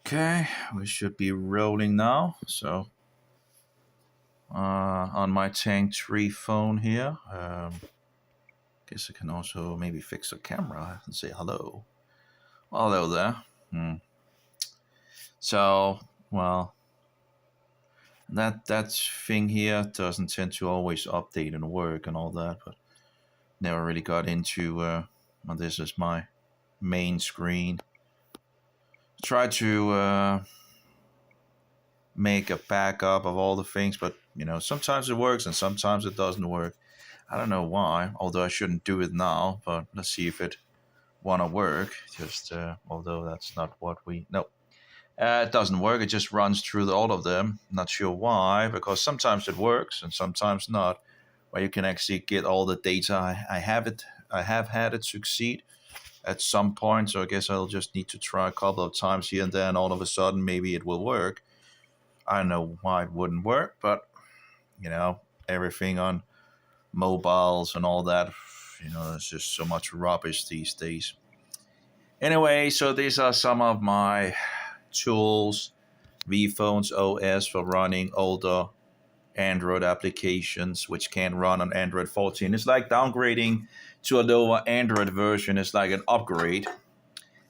Okay, we should be rolling now. So, on my Tank 3 phone here, guess I can also maybe fix the camera and say hello. Hello there. So, well, that thing here doesn't tend to always update and work and all that, but never really got into. Well, this is my main screen. Try to make a backup of all the things, but sometimes it works and sometimes it doesn't work. I don't know why, although I shouldn't do it now, but let's see if it wanna work. Just although that's not what we no. It doesn't work. It just runs through all of them. Not sure why, because sometimes it works and sometimes not. Where you can actually get all the data. I have had it succeed at some point, so I guess I'll just need to try a couple of times here and then. All of a sudden, maybe it will work. I don't know why it wouldn't work, but everything on mobiles and all that, there's just so much rubbish these days. Anyway, so these are some of my tools, vPhones OS for running older Android applications, which can run on Android 14. It's like downgrading to a lower Android version. It's like an upgrade.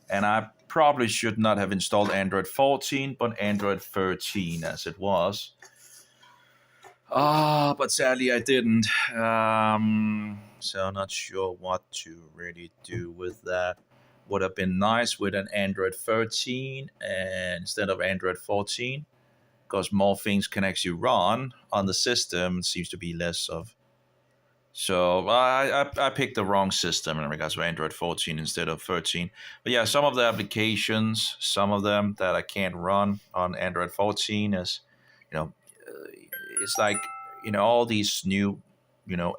And I probably should not have installed Android 14, but Android 13 as it was. But sadly I didn't. So not sure what to really do with that. Would have been nice with an Android 13 and instead of Android 14, because more things can actually run on the system. It seems to be less of. So I picked the wrong system in regards to Android 14 instead of 13. But yeah, some of the applications, some of them that I can't run on Android 14 is, it's like, all these new,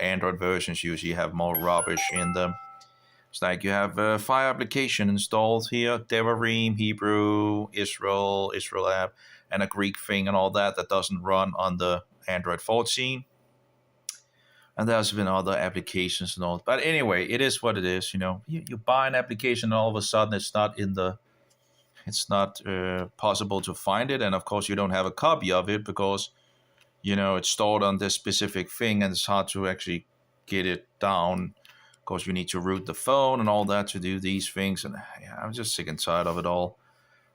Android versions usually have more rubbish in them. It's like you have a Fire application installed here, Devarim, Hebrew, Israel app, and a Greek thing and all that doesn't run on the Android 14. And there's been other applications and all. But anyway, it is what it is. You buy an application and all of a sudden it's not possible to find it. And of course you don't have a copy of it because, it's stored on this specific thing and it's hard to actually get it down. Of course, you need to root the phone and all that to do these things. And I'm just sick and tired of it all.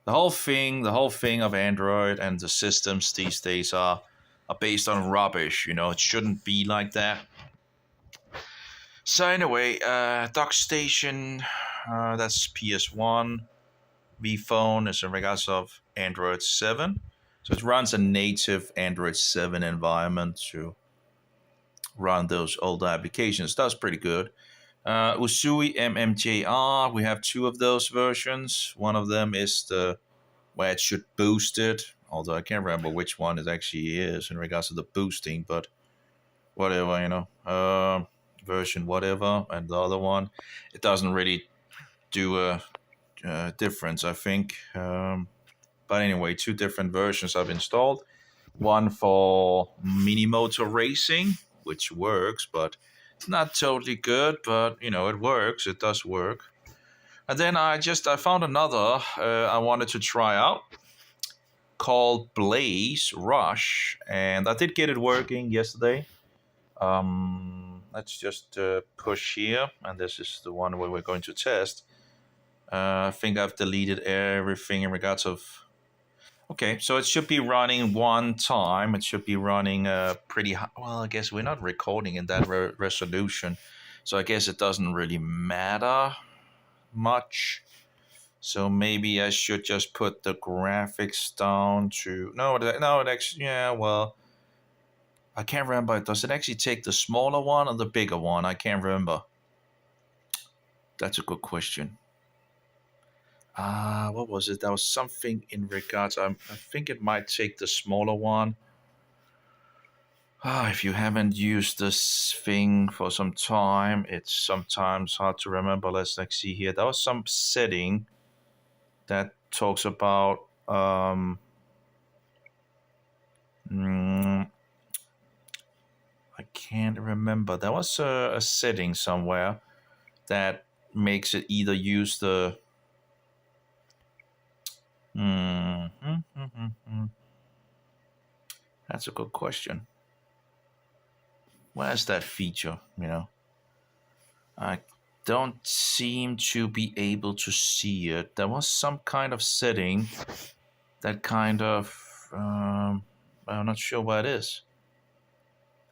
The whole thing of Android and the systems these days are based on rubbish. It shouldn't be like that. So anyway, DockStation, that's PS1. vPhone is in regards of Android 7. So it runs a native Android 7 environment to run those older applications. That's pretty good. Uzuy MMJR, we have two of those versions. One of them is where it should boost it, although I can't remember which one it actually is in regards to the boosting, but whatever, version whatever. And the other one, it doesn't really do a difference, I think. But anyway, two different versions I've installed. One for mini motor racing, which works, but it's not totally good, but it works. It does work. And then I found another I wanted to try out called BlazeRush, and I did get it working yesterday. Let's just push here, and this is the one where we're going to test. I think I've deleted everything in regards of. Okay, so it should be running one time. It should be running pretty high. Well, I guess we're not recording in that resolution, so I guess it doesn't really matter much. So maybe I should just put the graphics down to no. It actually well, I can't remember. Does it actually take the smaller one or the bigger one? I can't remember. That's a good question. What was it? There was something in regards. I think it might take the smaller one. If you haven't used this thing for some time, it's sometimes hard to remember. Let's see here. There was some setting that talks about. I can't remember. There was a setting somewhere that makes it either use the. That's a good question. Where's that feature? I don't seem to be able to see it. There was some kind of setting that kind of I'm not sure what it is.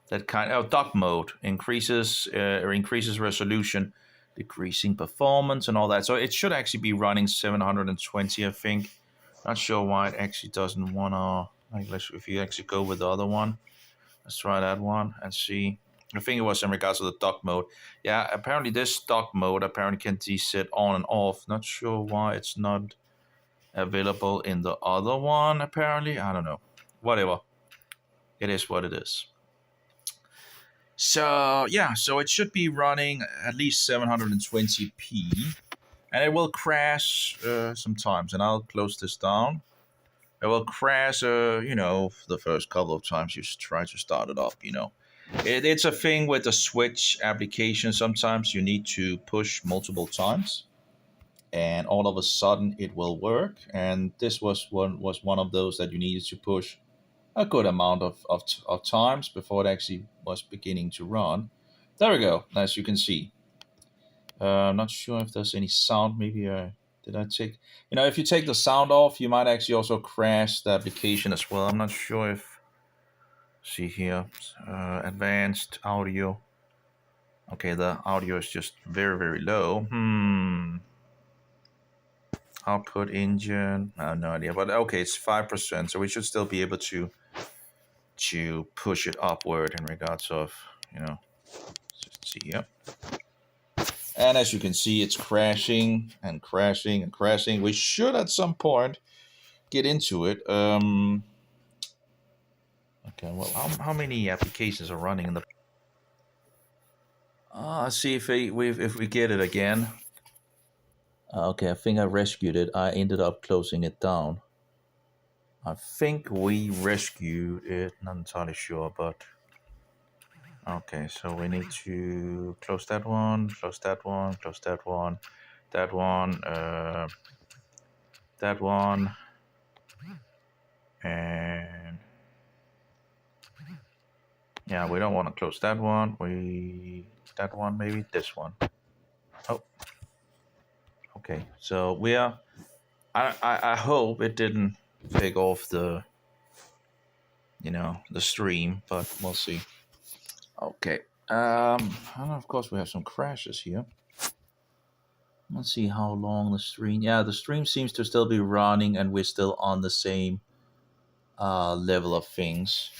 That kind of dock mode increases resolution, decreasing performance and all that. So it should actually be running 720, I think. Not sure why it actually doesn't wanna. If you actually go with the other one, let's try that one and see. I think it was in regards to the dock mode. Yeah, apparently this dock mode can be set on and off. Not sure why it's not available in the other one. Apparently, I don't know. Whatever. It is what it is. So yeah, so it should be running at least 720p, and it will crash sometimes. And I'll close this down. It will crash, the first couple of times you try to start it up. It's a thing with the Switch application. Sometimes you need to push multiple times, and all of a sudden it will work. And this was one of those that you needed to push a good amount of times before it actually was beginning to run. There we go, as you can see. I'm not sure if there's any sound. Maybe did I take... if you take the sound off, you might actually also crash the application as well. I'm not sure if... See here, advanced audio. Okay, the audio is just very, very low. Output engine, I have no idea. But okay, it's 5%, so we should still be able to push it upward in regards of, let's see here. And as you can see, it's crashing and crashing and crashing. We should at some point get into it. Okay, well, how many applications are running in the... Let's see if we get it again. Okay, I think I rescued it. I ended up closing it down. I think we rescued it. Not entirely sure, but... Okay, so we need to close that one, close that one, close that one, that one, that one, and yeah, we don't want to close that one. That one, maybe this one. Oh, okay. So we are. I hope it didn't take off the the stream, but we'll see. Okay. And of course we have some crashes here. Let's see how long the stream... Yeah, the stream seems to still be running, and we're still on the same level of things.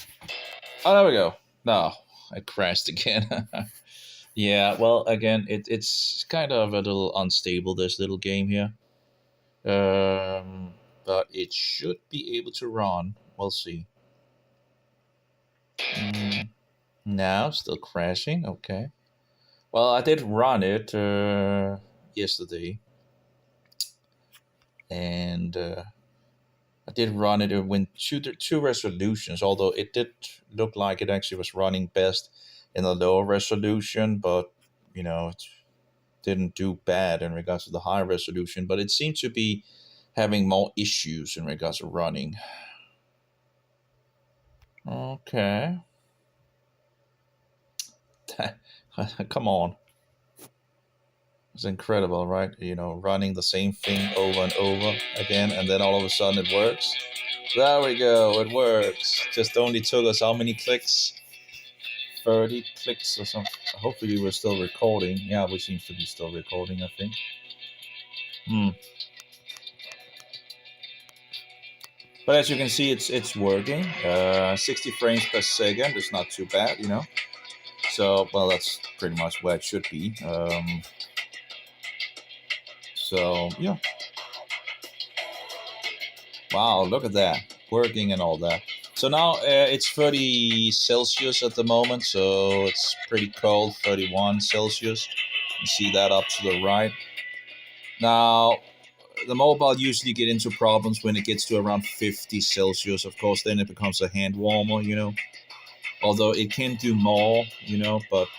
Oh, there we go. No, I crashed again. Yeah, well, again, it's kind of a little unstable, this little game here. But it should be able to run. We'll see. Now, still crashing. Okay. Well, I did run it yesterday. And I did run it with two resolutions, although it did look like it actually was running best in the lower resolution, but, it didn't do bad in regards to the high resolution, but it seemed to be having more issues in regards to running. Okay. Come on. It's incredible, right? Running the same thing over and over again, and then all of a sudden it works. There we go, it works. Just only took us how many clicks? 30 clicks or something. Hopefully we're still recording. Yeah, we seem to be still recording, I think. But as you can see, it's working. 60 frames per second is not too bad, So, well, that's pretty much where it should be. So, yeah. Wow, look at that. Working and all that. So now it's 30 Celsius at the moment, so it's pretty cold, 31 Celsius. You see that up to the right. Now, the mobile usually get into problems when it gets to around 50 Celsius. Of course, then it becomes a hand warmer, Although it can do more, but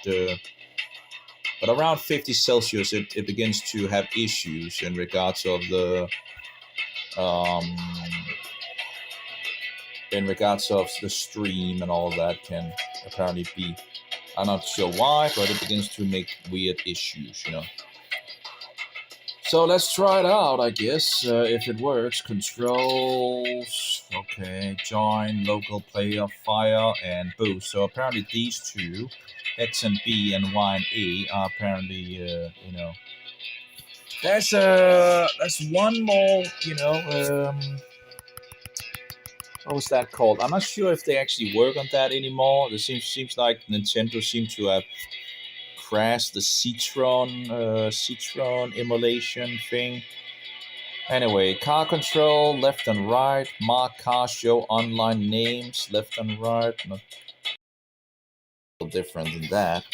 around 50 Celsius, it begins to have issues in regards of the in regards of the stream and all that can apparently be. I'm not sure why, but it begins to make weird issues, you know. So let's try it out, I guess, if it works. Controls, okay, join, local player, fire, and boost. So apparently these two, X and B and Y and A, are apparently, you know. There's one more, you know, what was that called? I'm not sure if they actually work on that anymore. It seems like Nintendo seems to have crashed the Citron emulation thing. Anyway, car control, left and right, mark car, show online names, left and right. Not different than that.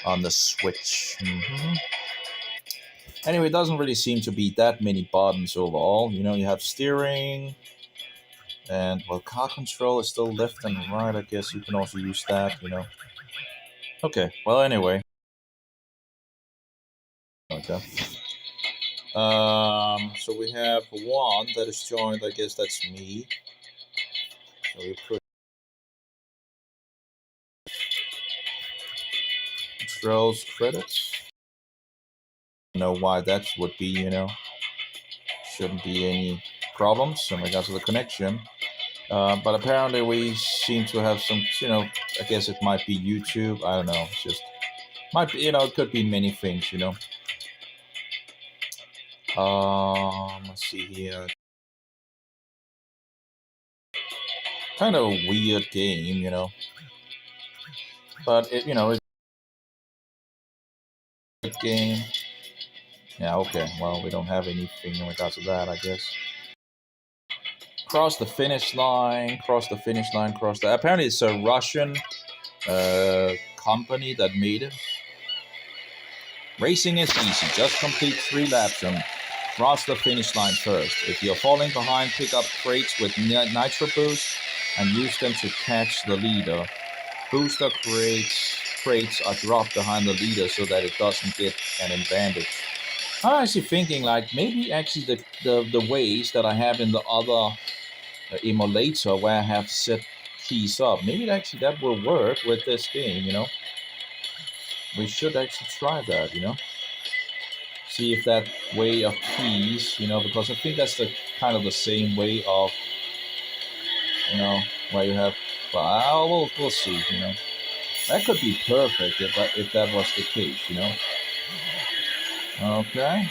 On the Switch. Anyway, it doesn't really seem to be that many buttons overall. You know, you have steering, and well, car control is still left and right. I guess you can also use that. You know. Okay. Well, anyway. Okay. So we have one that is joined. I guess that's me. So we put controls credits. I don't know why that would be. You know, shouldn't be any problems in regards to the connection. But apparently we seem to have some. You know, I guess it might be YouTube. I don't know. It's just might be. You know, it could be many things. You know. Let's see here. Kind of a weird game, you know. But it, you know, it's a good game. Yeah, okay. Well, we don't have anything in regards to that, I guess. Cross the finish line. Cross the finish line. Cross the. Apparently, it's a Russian company that made it. Racing is easy. Just complete 3 laps and cross the finish line first. If you're falling behind, pick up crates with nitro boost and use them to catch the leader. Booster crates are dropped behind the leader so that it doesn't get an advantage. I'm actually thinking like maybe actually the ways that I have in the other emulator where I have set keys up, maybe actually that will work with this game, you know. We should actually try that, you know. See if that way of keys, you know, because I think that's the kind of the same way of, you know, where you have, well, we'll see, you know. That could be perfect if that was the case, you know. Okay.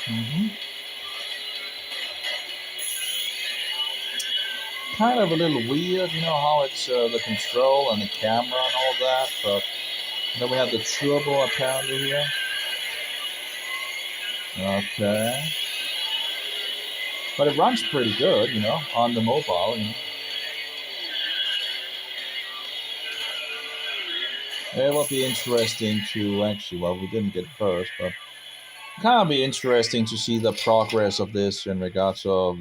Kind of a little weird, you know, how it's the control and the camera and all that, but then we have the turbo apparently here. Okay. But it runs pretty good, you know, on the mobile, you know. It will be interesting to actually, well, we didn't get first, but it kind of be interesting to see the progress of this in regards of,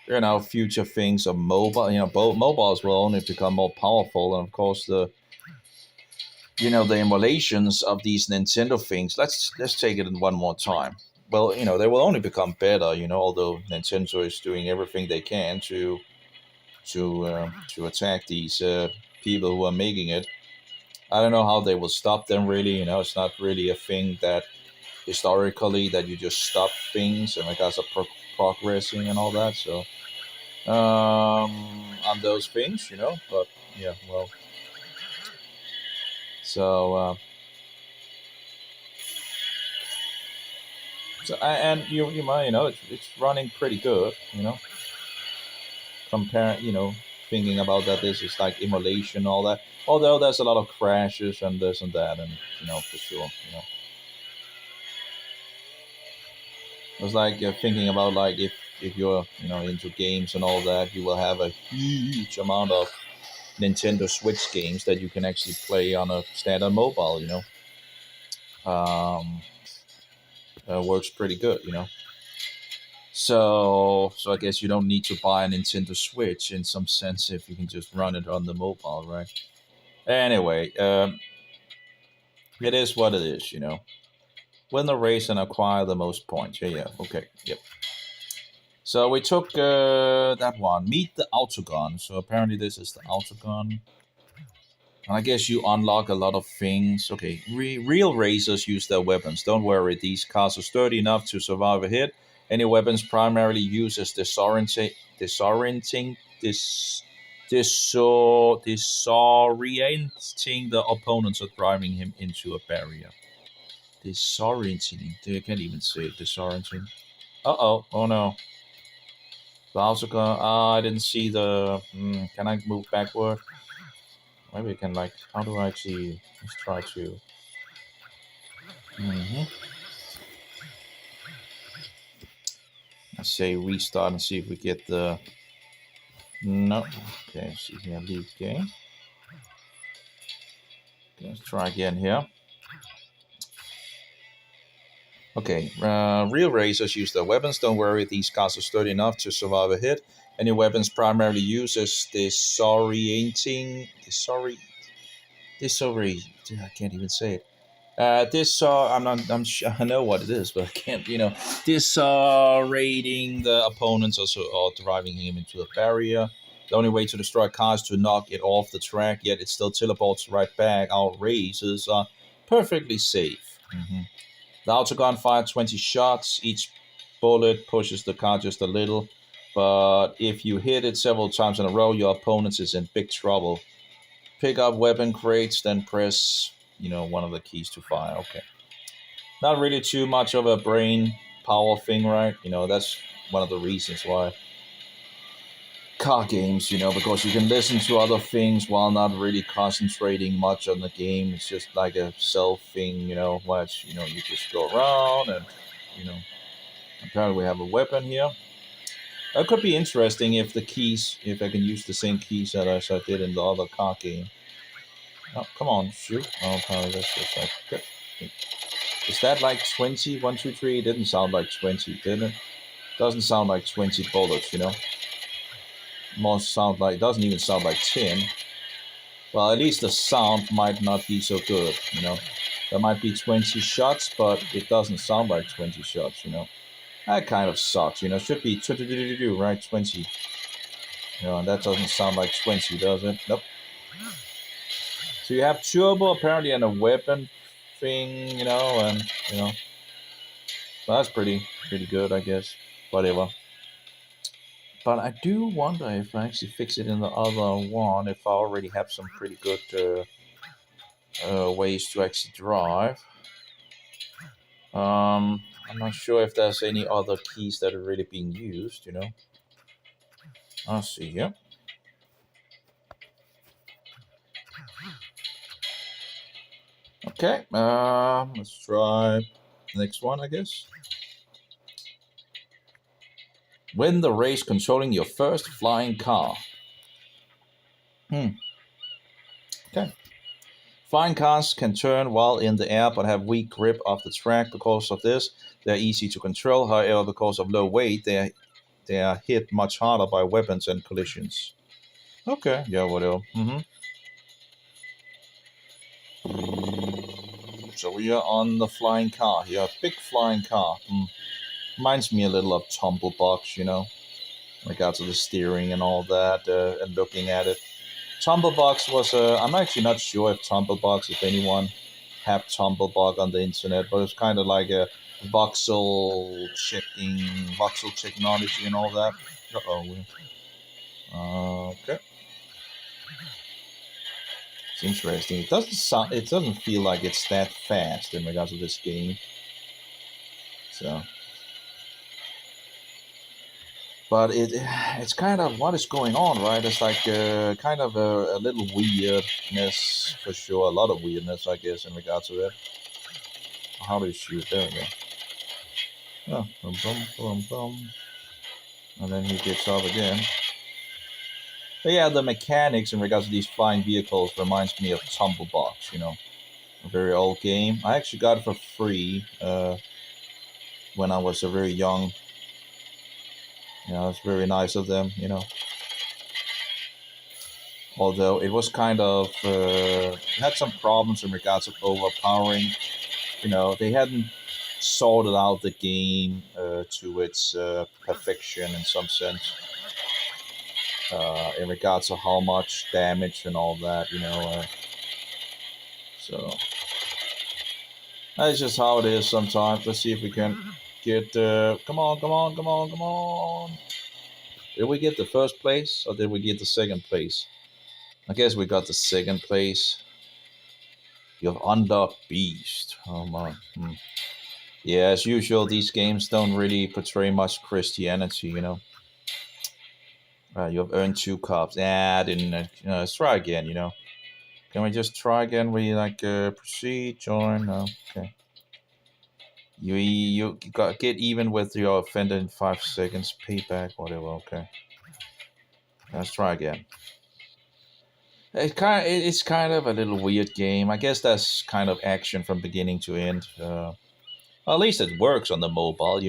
you know, future things of mobile. You know, mobiles will only become more powerful, and of course the, you know, the emulations of these Nintendo things. Let's take it in one more time. Well, you know, they will only become better. You know, although Nintendo is doing everything they can to attack these people who are making it. I don't know how they will stop them. Really, you know, it's not really a thing that historically that you just stop things and like as a progressing and all that. So on those things, you know. But yeah, well, so and you might, you know, it's running pretty good, you know. Compare, you know, thinking about that this is like emulation, all that. Although there's a lot of crashes and this and that, and you know, for sure, you know. It's like thinking about like if you're, you know, into games and all that, you will have a huge amount of Nintendo Switch games that you can actually play on a standard mobile, you know. Works pretty good, you know. So I guess you don't need to buy a Nintendo Switch in some sense if you can just run it on the mobile, right? Anyway, it is what it is, you know. Win the race and acquire the most points. Yeah, okay, yep. So we took that one. Meet the autogun. So apparently this is the autogun. And I guess you unlock a lot of things. Okay, real racers use their weapons. Don't worry, these cars are sturdy enough to survive a hit. Any weapons primarily used as disorienting the opponents or driving him into a barrier. Disorienting. I can't even say it. Disorienting. Uh-oh. Oh no. The autogun. I didn't see the... can I move backward? Maybe I can, like... How do I actually... Let's try to... Let's say restart and see if we get the... No. Okay, see here. Leave game. Okay, let's try again here. Okay, real racers use their weapons. Don't worry, these cars are sturdy enough to survive a hit. Any weapons primarily used as disorienting... I can't even say it. I know what it is, but I can't, disorienting the opponents or driving him into a barrier. The only way to destroy a car is to knock it off the track, yet it still teleports right back. Our races are perfectly safe. The autogun fired 20 shots. Each bullet pushes the car just a little, but if you hit it several times in a row, your opponent is in big trouble. Pick up weapon crates, then press, one of the keys to fire. Okay. Not really too much of a brain power thing, right? That's one of the reasons why car games, because you can listen to other things while not really concentrating much on the game. It's just like a self thing, which, you just go around and, apparently we have a weapon here. That could be interesting if I can use the same keys as I did in the other car game. Oh, come on, shoot. Oh, apparently that's just like... Okay. Is that like 20? 1, 2, 3? It didn't sound like 20, didn't it? Doesn't sound like 20 bullets, doesn't even sound like 10. Well, at least the sound might not be so good, There might be 20 shots, but it doesn't sound like 20 shots, That kind of sucks, Should be right, 20. And that doesn't sound like 20, does it? Nope. So you have turbo apparently and a weapon thing, and so that's pretty good, I guess. Whatever. But I do wonder if I actually fix it in the other one, if I already have some pretty good ways to actually drive. I'm not sure if there's any other keys that are really being used, I'll see here. Okay, let's try the next one, I guess. Win the race controlling your first flying car. Okay. Flying cars can turn while in the air but have weak grip of the track. Because of this, they're easy to control. However, because of low weight, they are hit much harder by weapons and collisions. Okay, yeah, whatever. So we are on the flying car here. Big flying car. Reminds me a little of Tumblebox, in regards to the steering and all that, and looking at it. Tumblebox was I'm actually not sure if Tumblebox, if anyone have Tumblebox on the internet, but it's kind of like a voxel technology and all that. Okay. It's interesting. It doesn't feel like it's that fast in regards to this game. So, but it's kind of what is going on, right? It's like kind of a little weirdness for sure. A lot of weirdness, I guess, in regards to it. How do you shoot? There we go. Oh, boom, boom, boom, boom. And then he gets up again. But yeah, the mechanics in regards to these flying vehicles reminds me of Tumblebox, a very old game. I actually got it for free when I was a very young. It's very nice of them, Although it was kind of had some problems in regards of overpowering. They hadn't sorted out the game to its perfection in some sense. In regards to how much damage and all that, so that's just how it is sometimes. Let's see if we can get. Come on, come on, come on, come on. Did we get the first place or did we get the second place? I guess we got the second place. You have Under Beast. Oh my. Yeah, as usual, these games don't really portray much Christianity, you have earned 2 cups. I didn't. Let's try again, Can we just try again? We proceed, join. No, okay. You got get even with your offender in 5 seconds. Payback, whatever. Okay. Let's try again. It's kind of a little weird game. I guess that's kind of action from beginning to end. At least it works on the mobile.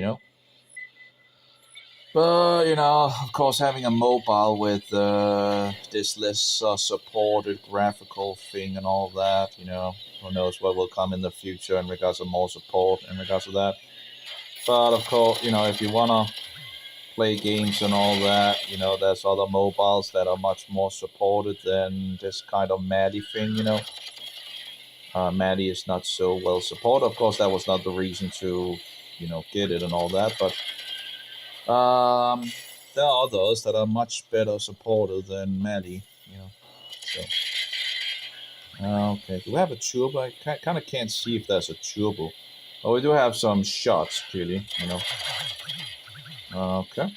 But, of course, having a mobile with this less supported graphical thing and all that, who knows what will come in the future in regards to more support in regards to that. But, of course, if you want to play games and all that, there's other mobiles that are much more supported than this kind of Maddie thing, Maddie is not so well supported. Of course, that was not the reason to, get it and all that, but there are others that are much better supported than Maddie, So, okay, do we have a turbo? I kind of can't see if there's a turbo. Oh, we do have some shots, clearly, Okay.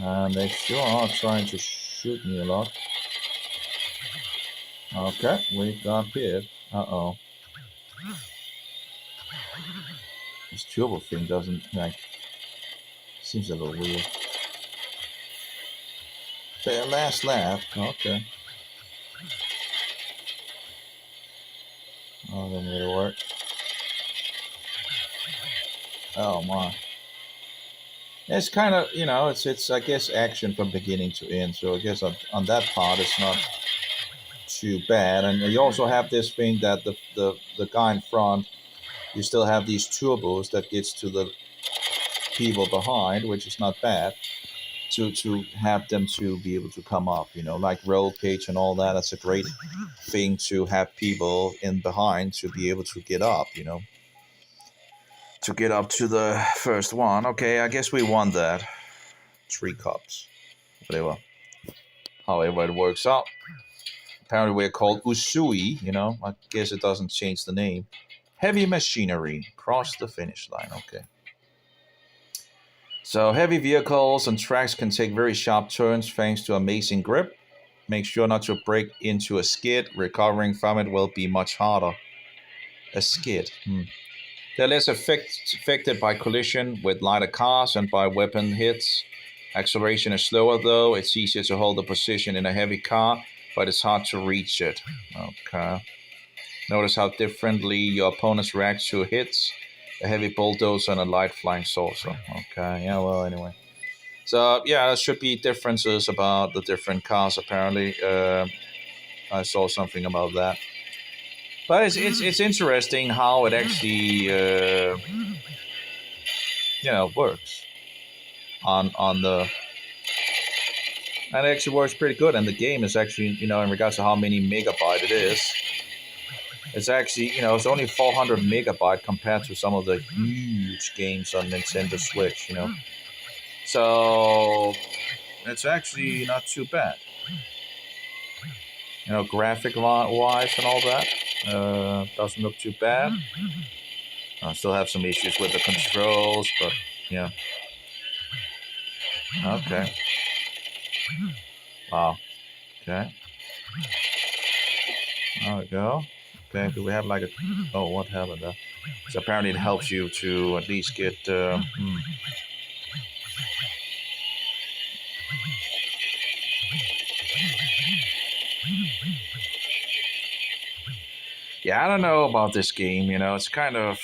And they sure are trying to shoot me a lot. Okay, we got hit. Uh-oh. This turbo thing doesn't, seems a little weird. The last lap. Okay. Oh, that didn't really work. Oh, my. It's kind of, it's I guess action from beginning to end. So I guess on that part, it's not too bad. And you also have this thing that the guy in front, you still have these turbos that gets to the people behind, which is not bad. To have them to be able to come up, like roll cage and all that. That's a great thing to have people in behind to be able to get up, to get up to the first one. Okay, I guess we won that. 3 cups, whatever. However it works out. Apparently we're called Uzuy, I guess it doesn't change the name. Heavy machinery, cross the finish line. Okay. So heavy vehicles and tracks can take very sharp turns thanks to amazing grip. Make sure not to break into a skid. Recovering from it will be much harder. A skid. They're less affected by collision with lighter cars and by weapon hits. Acceleration is slower though. It's easier to hold the position in a heavy car, but it's hard to reach it. Okay. Notice how differently your opponents react to hits. A heavy bulldozer and a light flying saucer. Okay, yeah, well, anyway. So, yeah, there should be differences about the different cars, apparently. I saw something about that. But it's interesting how it actually, works on the... And it actually works pretty good. And the game is actually, in regards to how many megabyte it is, it's actually, it's only 400 megabyte compared to some of the huge games on Nintendo Switch, So it's actually not too bad. Graphic wise and all that. Doesn't look too bad. I still have some issues with the controls, but yeah. Okay. Wow. Okay. There we go. Okay, do we have like a... Oh, what happened there? So apparently it helps you to at least get... Yeah, I don't know about this game, it's kind of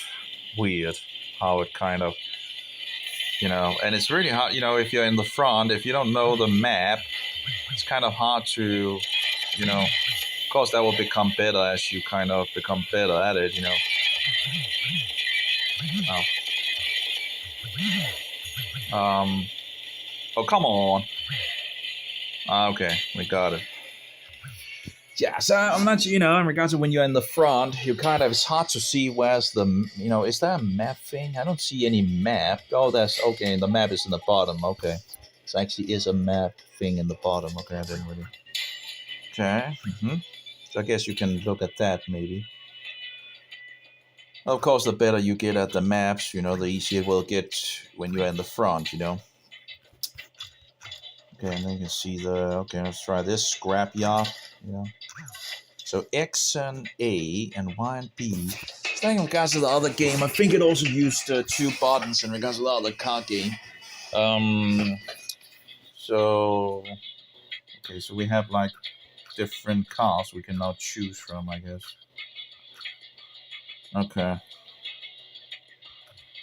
weird how it kind of... and it's really hard, if you're in the front, if you don't know the map, it's kind of hard to, course, that will become better as you kind of become better at it, you know. Oh, come on. Okay, we got it. Yeah, so I'm not, you know, in regards to when you're in the front, you kind of, it's hard to see where's the, you know, is there a map thing? I don't see any map. Oh, that's, okay, the map is in the bottom, okay. So actually is a map thing in the bottom, okay, I didn't really. Okay, so I guess you can look at that maybe. Of course, the better you get at the maps, you know, the easier it will get when you're in the front, you know. Okay, and then you can see the, okay, let's try this scrapyard, you know. So X and A and Y and B. So in regards to the other game, I think it also used two buttons in regards to the other card game. So, okay, so we have like different cards we can now choose from, I guess. Okay.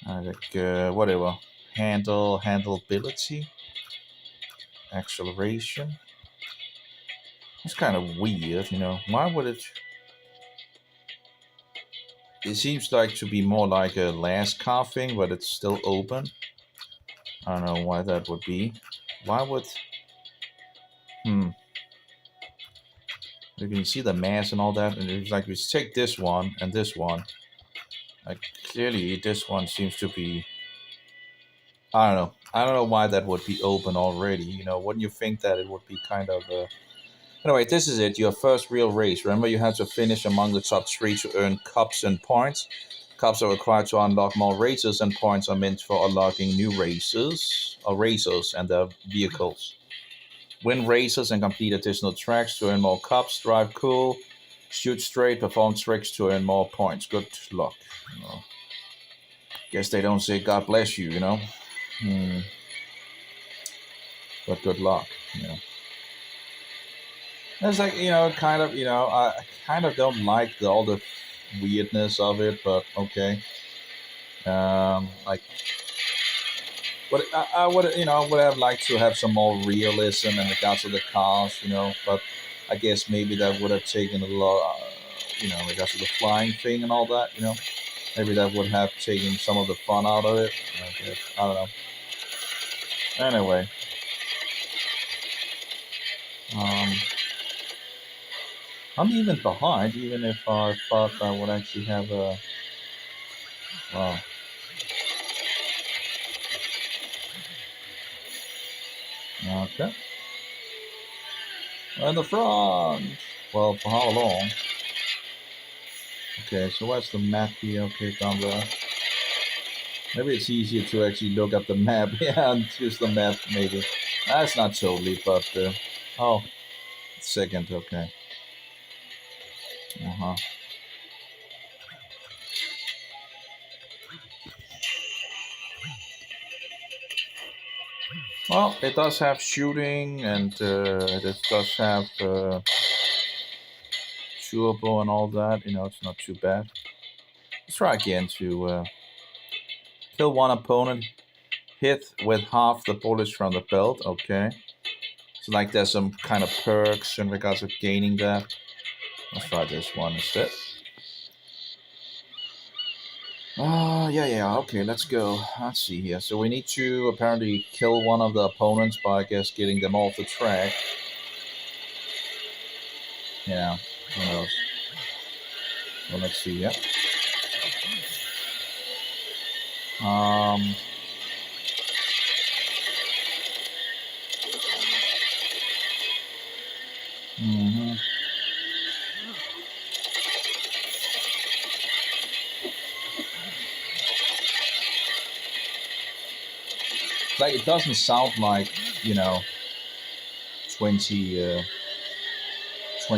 Like, whatever. Handleability. Acceleration. It's kind of weird, you know. Why would it... It seems like to be more like a last card thing, but it's still open. I don't know why that would be. Why would... You can see the mass and all that, and it's like, we take this one and this one. Like, clearly this one seems to be... I don't know. I don't know why that would be open already. You know, wouldn't you think that it would be kind of... Anyway, this is it. Your first real race. Remember, you have to finish among the top 3 to earn cups and points. Cups are required to unlock more races, and points are meant for unlocking new races or racers and their vehicles. Win races and complete additional tracks to earn more cups. Drive cool. Shoot straight. Perform tricks to earn more points. Good luck. You know. Guess they don't say God bless you, you know. But good luck, you know. It's like, you know, kind of, you know, I kind of don't like all the weirdness of it, but okay. Like, what I would, you know, would have liked to have some more realism in regards to the cars, you know, but I guess maybe that would have taken a lot, you know, in regards to the flying thing and all that, you know. Maybe that would have taken some of the fun out of it. I guess. I don't know. Anyway. I'm even behind, even if I thought I would actually have a... Wow. Okay. In the front! Well, for how long? Okay, so where's the map here? Okay, down there. Maybe it's easier to actually look at the map. Yeah, and choose the map, maybe. That's not totally, but... oh, second, okay. Uh-huh. Well, it does have shooting, and it does have turbo and all that. You know, it's not too bad. Let's try again to kill one opponent. Hit with half the bullets from the belt. Okay. So like there's some kind of perks in regards to gaining that. Let's try this one instead. Yeah, okay, let's go. Let's see here. So we need to apparently kill one of the opponents by, I guess, getting them off the track. Yeah, who knows. Well, let's see, yeah. Like, it doesn't sound like, you know, 20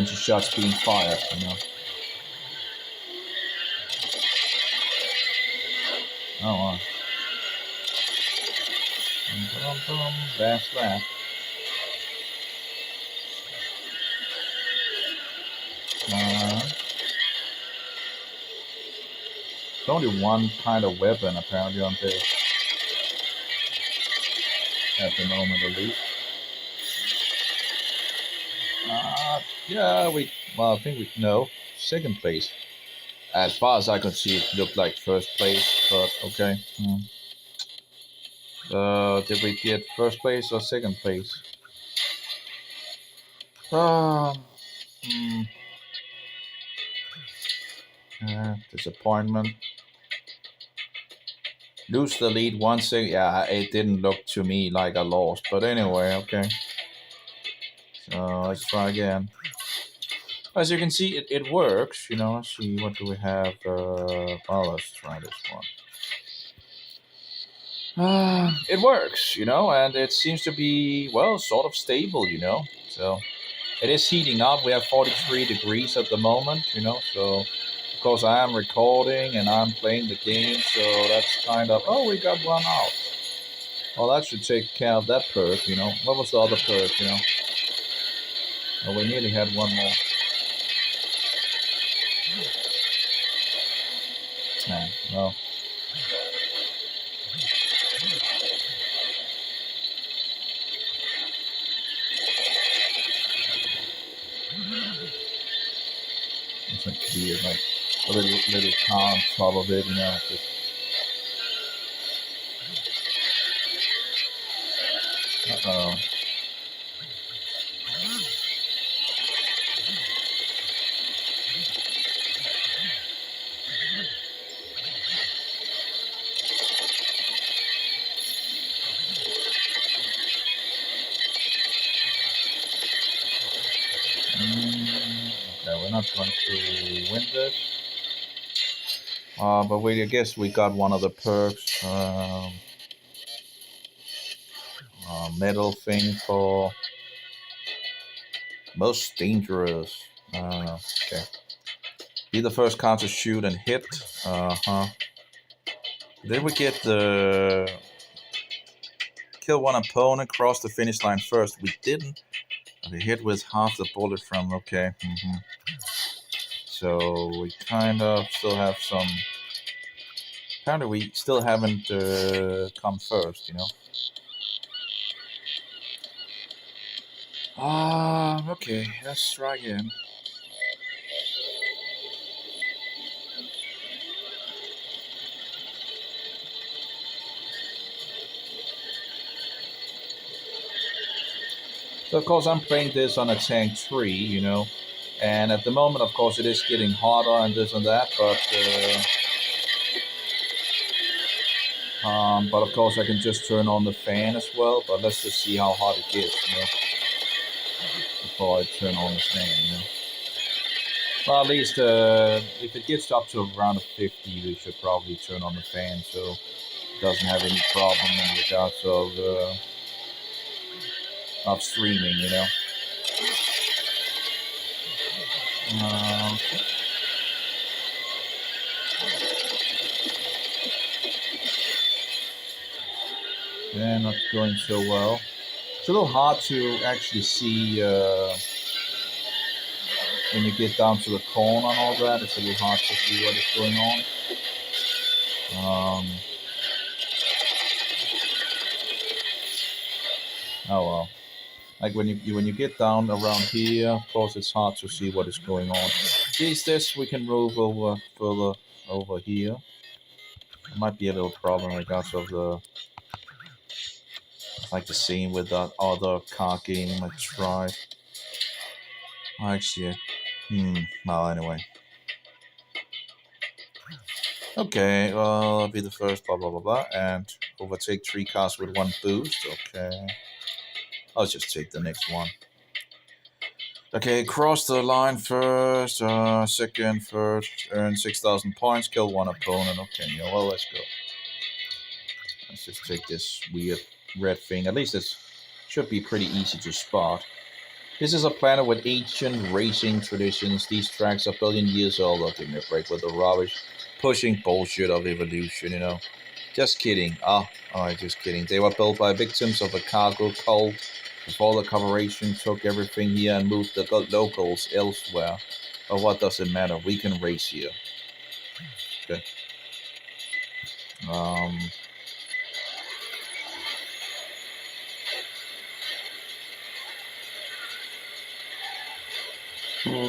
shots being fired, you know. Oh, wow. That's that. There's only one kind of weapon apparently on this at the moment, at least. Yeah, well, I think we no second place. As far as I could see, it looked like first place, but okay. Did we get first place or second place? Um, hmm, disappointment. Lose the lead 1 second. Yeah, it didn't look to me like I lost, but anyway, okay. So let's try again. As you can see, it works. Let's see, what do we have? Well, let's try this one. It works, and it seems to be, well, sort of stable. So it is heating up. We have 43 degrees at the moment. So of course I am recording and I'm playing the game, so that's kind of, oh, we got one out. Well, that should take care of that perk. What was the other perk? Oh, we nearly had one more. Man, well. It's like weird, like a little car on top of it. Just, uh-oh. Okay, we're not going to win this. But I guess we got one of the perks. Metal thing for most dangerous. Okay. Be the first car to shoot and hit. Uh-huh. Did we get the kill one opponent, cross the finish line first? We didn't. We hit with half the bullet from. Okay. So we kind of still have some. Apparently, we still haven't come first. Okay. Let's try again. So of course I'm playing this on a tank 3, and at the moment, of course, it is getting harder and this and that, but of course I can just turn on the fan as well. But let's just see how hot it gets, before I turn on the fan. Well, at least if it gets up to around 50, we should probably turn on the fan so it doesn't have any problem in regards of streaming. Okay. Yeah, not going so well. It's a little hard to actually see when you get down to the corner and all that. It's a little hard to see what is going on. Oh well. Like when you get down around here, of course, it's hard to see what is going on. These this we can move over further over here. It might be a little problem in regards of the like the same with that other car game I tried. Actually, well, anyway. Okay, well, I'll be the first, blah, blah, blah, blah, and overtake 3 cars with 1 boost. Okay. I'll just take the next one. Okay, cross the line first, second, third, earn 6,000 points, kill 1 opponent. Okay, yeah, well, let's go. Let's just take this weird red thing. At least this should be pretty easy to spot. This is a planet with ancient racing traditions. These tracks are billion years old. I'll give me a break with the rubbish, pushing bullshit of evolution. Just kidding. Just kidding. They were built by victims of a cargo cult before the corporation took everything here and moved the locals elsewhere. But what does it matter? We can race here. Okay. Um, 44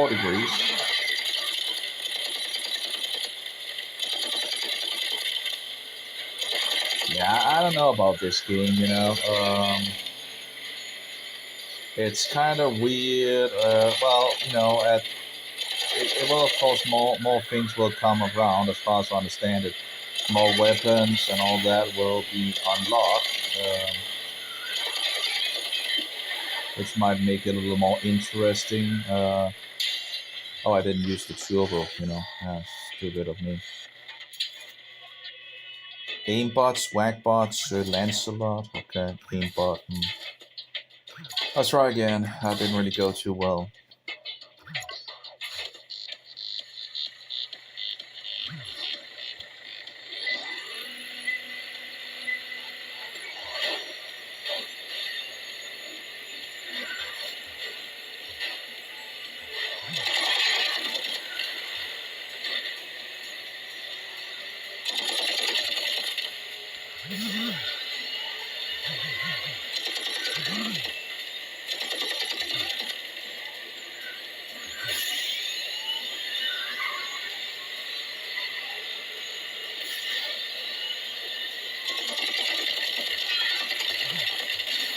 degrees. Yeah, I don't know about this game, you know. It's kind of weird. Well, you know, it will, of course, more things will come around, as far as I understand it. More weapons and all that will be unlocked, which might make it a little more interesting. Oh, I didn't use the turbo, you know. Stupid of me. Aimbot, Swagbot, Sir Lancelot. Okay, aimbot. Let's try again. That didn't really go too well.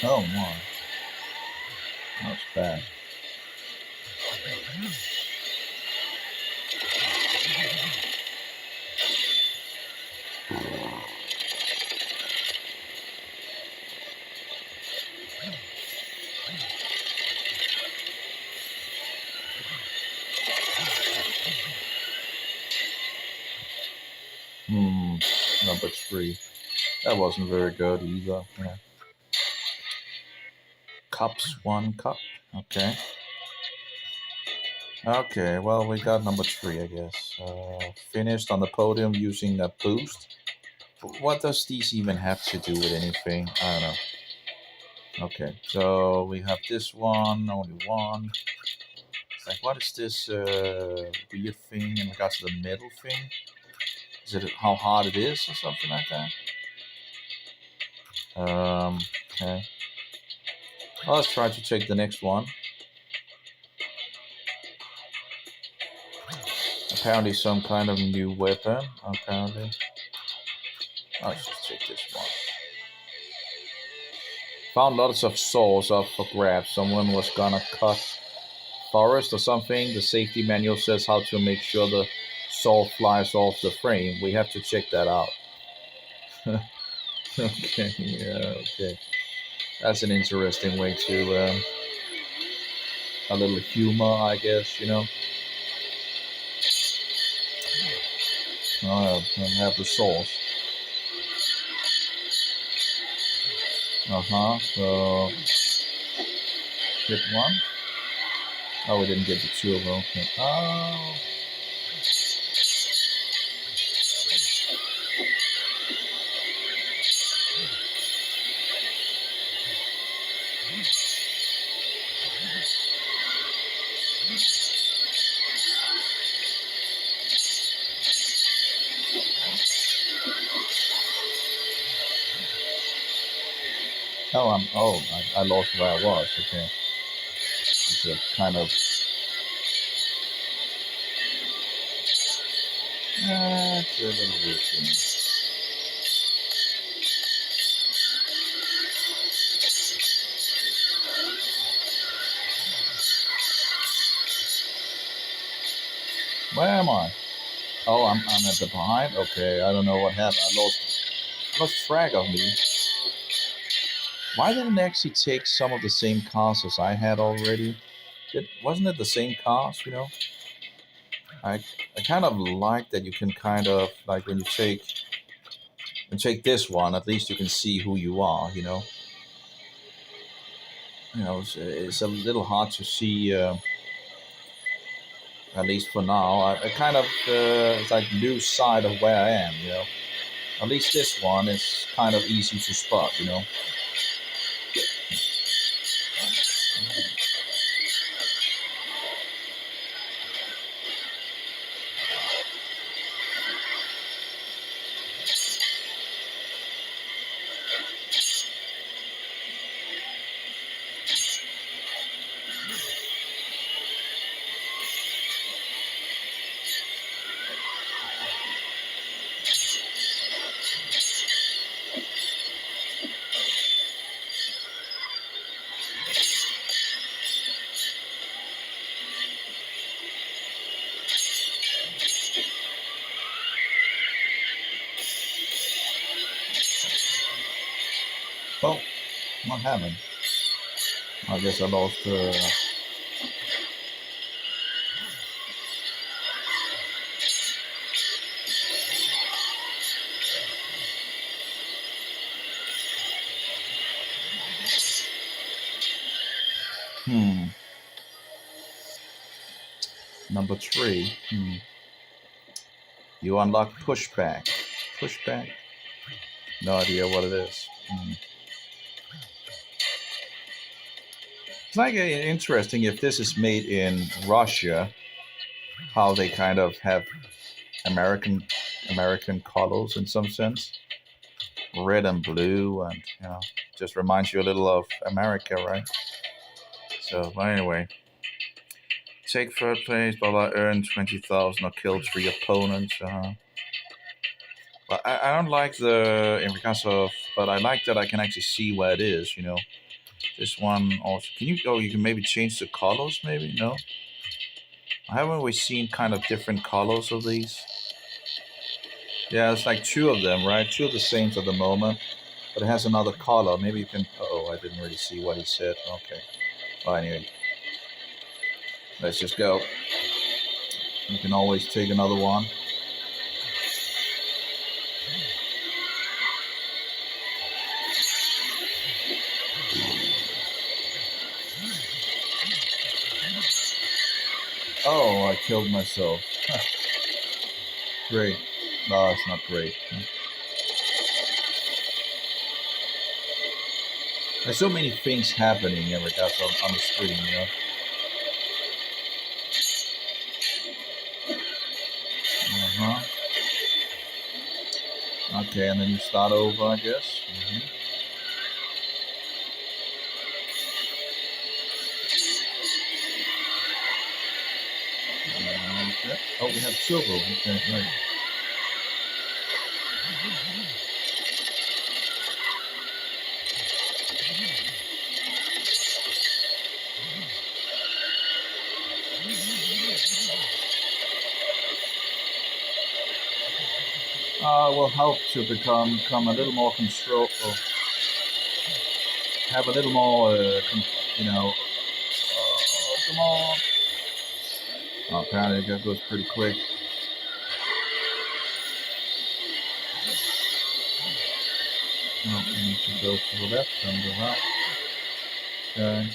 Oh my, that's bad. Number 3. That wasn't very good either. Yeah. Cups, 1 cup. Okay. Okay, well, we got number 3, I guess. Finished on the podium using that boost. What does these even have to do with anything? I don't know. Okay, so we have this one, only one. It's like, what is this weird thing in regards to the metal thing? Is it how hard it is or something like that? Okay. Well, let's try to take the next one. Apparently some kind of new weapon, apparently. Let's just take this one. Found lots of saws up for grabs. Someone was gonna cut forest or something. The safety manual says how to make sure the saw flies off the frame. We have to check that out. Okay, yeah, okay. That's an interesting way to, a little humor, I guess, you know. I have the sauce. So hit one. Oh, we didn't get the two of them. Okay. Oh. I lost where I was. Okay. It's a kind of. It's a little weird thing. Where am I? Oh, I'm at the behind. Okay, I don't know what happened. I lost track of me. Why didn't it actually take some of the same cars as I had already? Wasn't it the same cars? You know, I kind of like that you can kind of like when you take this one. At least you can see who you are. It's a little hard to see. At least for now, I kind of it's like lose sight of where I am. At least this one is kind of easy to spot. What happened? I guess I lost. Number 3. You unlock pushback. Pushback? No idea what it is. It's like interesting if this is made in Russia, how they kind of have American colors in some sense, red and blue, and just reminds you a little of America, right? So, but anyway, take third place, blah blah, earn 20,000 or kill 3 opponents. But I don't like the in regards of, but I like that I can actually see where it is. This one also. Can you? Oh, you can maybe change the colors. Maybe no. Haven't we seen kind of different colors of these? Yeah, it's like 2 of them, right? 2 of the same at the moment, but it has another color. Maybe you can. Oh, I didn't really see what he said. Okay. Well, anyway, let's just go. You can always take another one. Oh, I killed myself. Great. No, it's not great. There's so many things happening in regards on the screen, Okay, and then you start over, I guess. Okay. Oh, we have silver. Okay, right. Will help to become a little more control, or have a little more, come on. Oh, apparently that goes pretty quick. Oh, we need to go to the left and go right. Okay.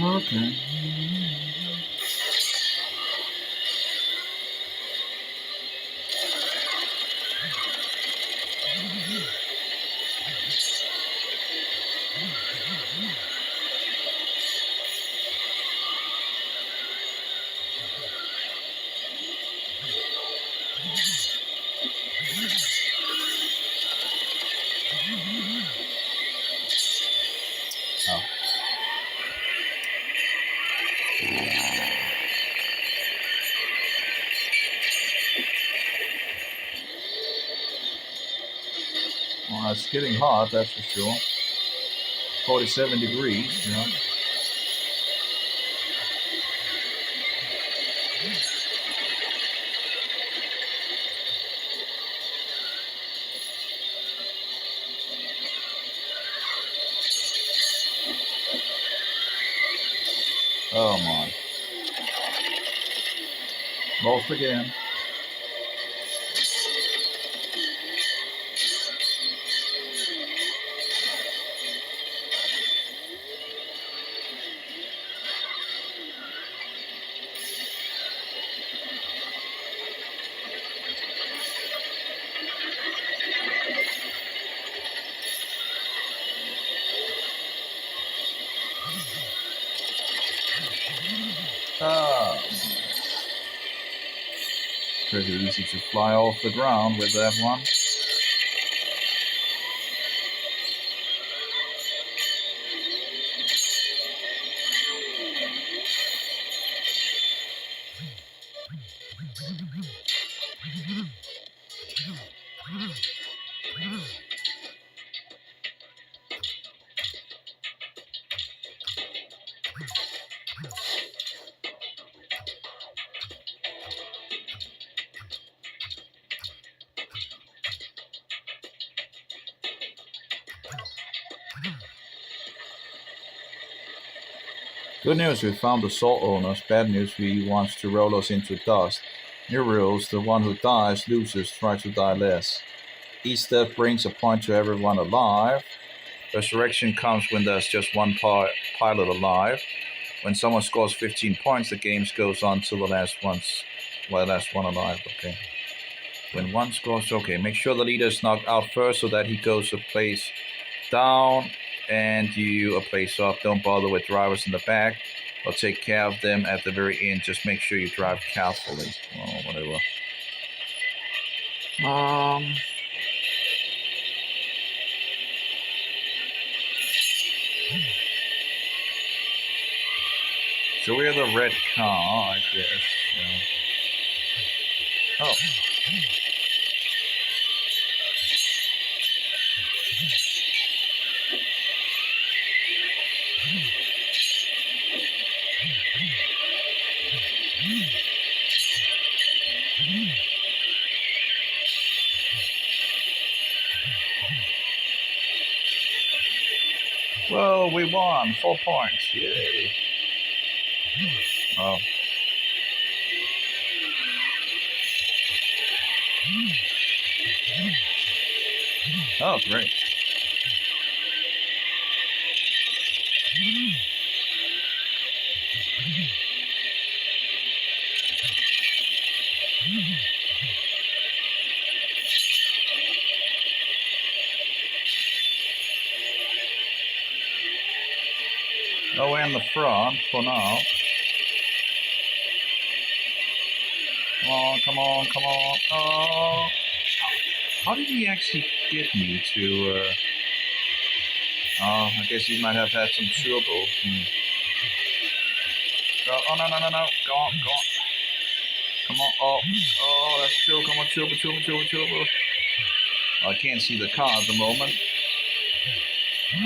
Okay. Well, it's getting hot, that's for sure. 47 degrees, Oh my. Lost again. Pretty easy to fly off the ground with that one. Good news, we found the soul owners. Bad news, he wants to roll us into dust. New rules, the one who dies loses, try to die less. Each death brings a point to everyone alive. Resurrection comes when there's just one pilot alive. When someone scores 15 points, the game goes on till the last one alive. Okay. When one scores, okay. Make sure the leader is knocked out first so that he goes a place down and you a place up. Don't bother with drivers in the back. I'll take care of them at the very end. Just make sure you drive carefully. Oh, whatever. So we're the red car, I guess. Yeah. Oh. Well, we won 4 points. Yay. Oh. Oh, great. Oh, we're in the front for now. Come on, come on, come on. Oh. How did he actually get me to... Oh, I guess he might have had some trouble. Oh, no, no, no, no. Go on, go on. Come on. Oh, that's two. Come on, two. Oh, I can't see the car at the moment. We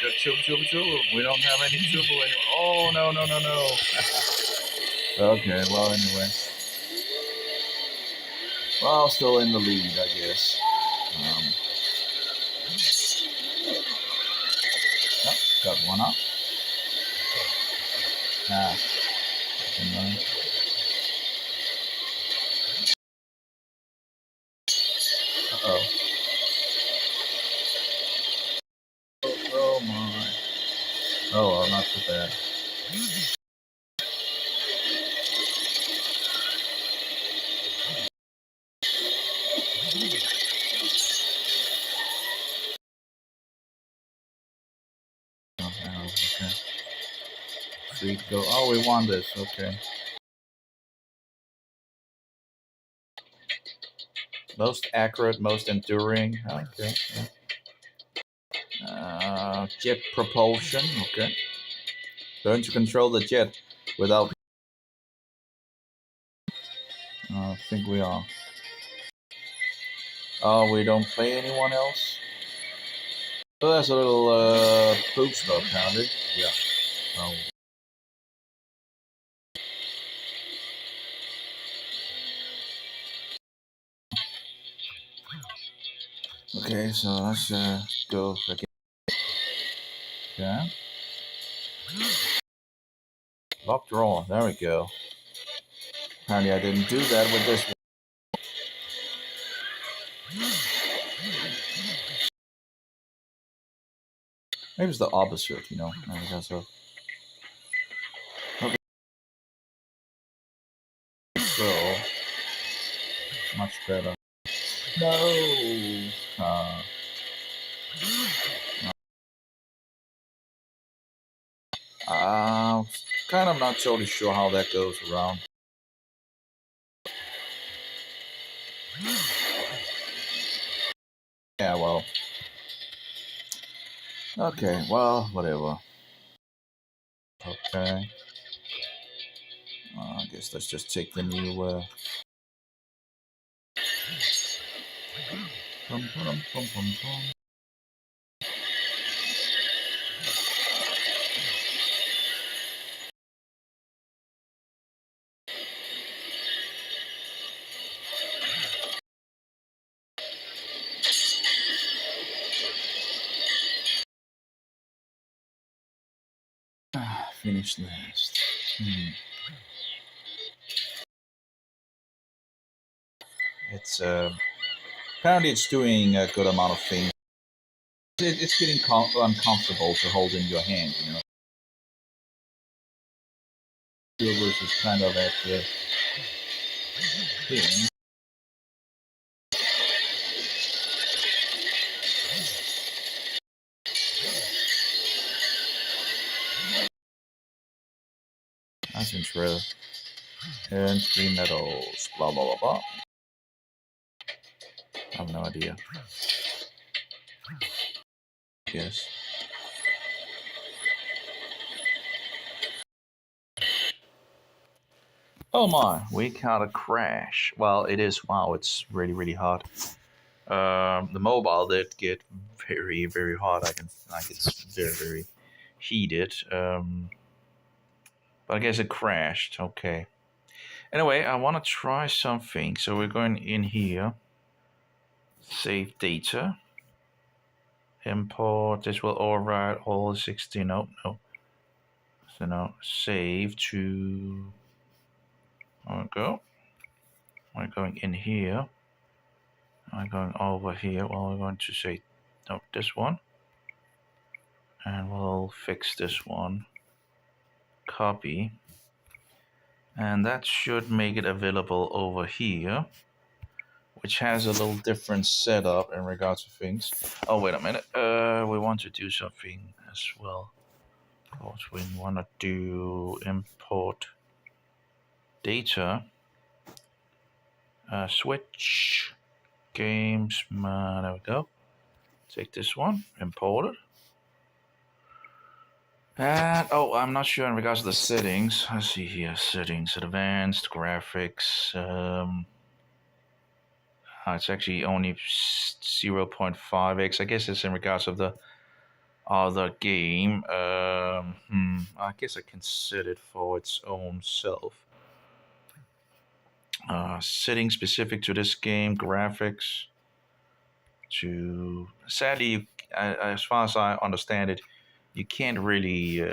got two. We don't have any trouble anymore. Oh, no, no, no, no. Okay, well, anyway. Well, still in the lead, I guess. Oh, got one up. Uh-oh. Oh, my. Oh, well, not too bad. Okay. Free to go. Oh, we won this. Okay. Most accurate, most enduring. Okay. Jet propulsion. Okay. Learn to control the jet without. I think we are. Oh, we don't play anyone else. So that's a little boost up, apparently. Yeah. Oh. Okay, so let's go again. Okay. Lock draw. There we go. Apparently, I didn't do that with this one. Maybe it's the opposite, you know. Maybe that's a. Okay. So much better. No. Kind of not totally sure how that goes around. Yeah, well. Okay, well, whatever. Okay. I guess let's just take the new. Finish last. It's apparently it's doing a good amount of things. It's getting uncomfortable to hold in your hand, you know. Silvers is kind of at the thing. Nice intro. And 3 medals. Blah blah blah blah. I have no idea. Yes. Oh my, we got a crash. Well, it is. Wow, it's really, really hot. The mobile did get very, very hot. I can, like, it's very, very heated. But I guess it crashed. Okay. Anyway, I want to try something. So we're going in here. Save data. Import. This will override all 16. No, no. So now save to. There we go. We're going in here. I'm going over here. Well, we're going to say, no, this one. And we'll fix this one. Copy. And that should make it available over here, which has a little different setup in regards to things. Oh, wait a minute. We want to do something as well. Because we want to do import data. Switch. Games. There we go. Take this one. Import it. And, oh, I'm not sure in regards to the settings. Let's see here. Settings. Advanced. Graphics. It's actually only 0.5x. I guess it's in regards of the other game. I guess I can set it for its own self. Settings specific to this game, graphics. Sadly, as far as I understand it, you can't really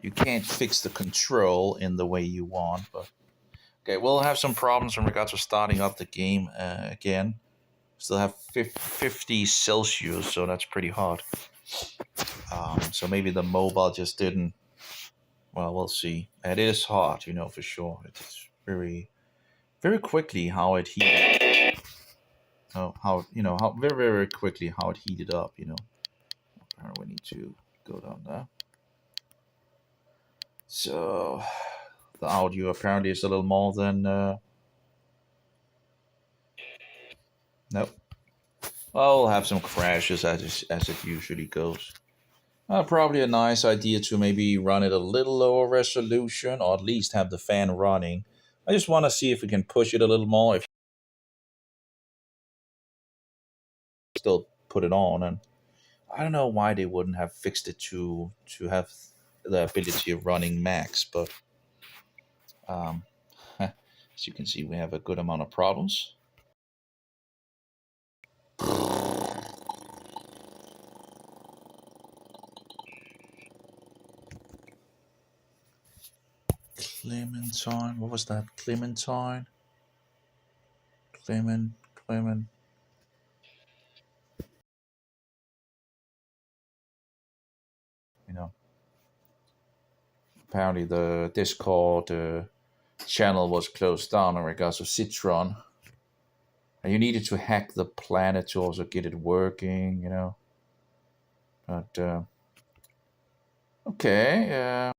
you can't fix the control in the way you want. But okay, we'll have some problems in regards to starting up the game again. Still have 50 Celsius, so that's pretty hot. So maybe the mobile just didn't. Well, we'll see. It is hot, you know, for sure. It's very, very quickly how it heated. How you know how very, very quickly how it heated up. You know, we need to go down there. So the audio apparently is a little more than. Nope. Well, we'll have some crashes as it usually goes. Probably a nice idea to maybe run it a little lower resolution, or at least have the fan running. I just want to see if we can push it a little more. If still put it on, and I don't know why they wouldn't have fixed it to have the ability of running max, but um, as you can see, we have a good amount of problems. Clementine, what was that? Clementine, Clement. You know, apparently the Discord channel was closed down in regards to Citron. And you needed to hack the planet to also get it working, you know. But okay,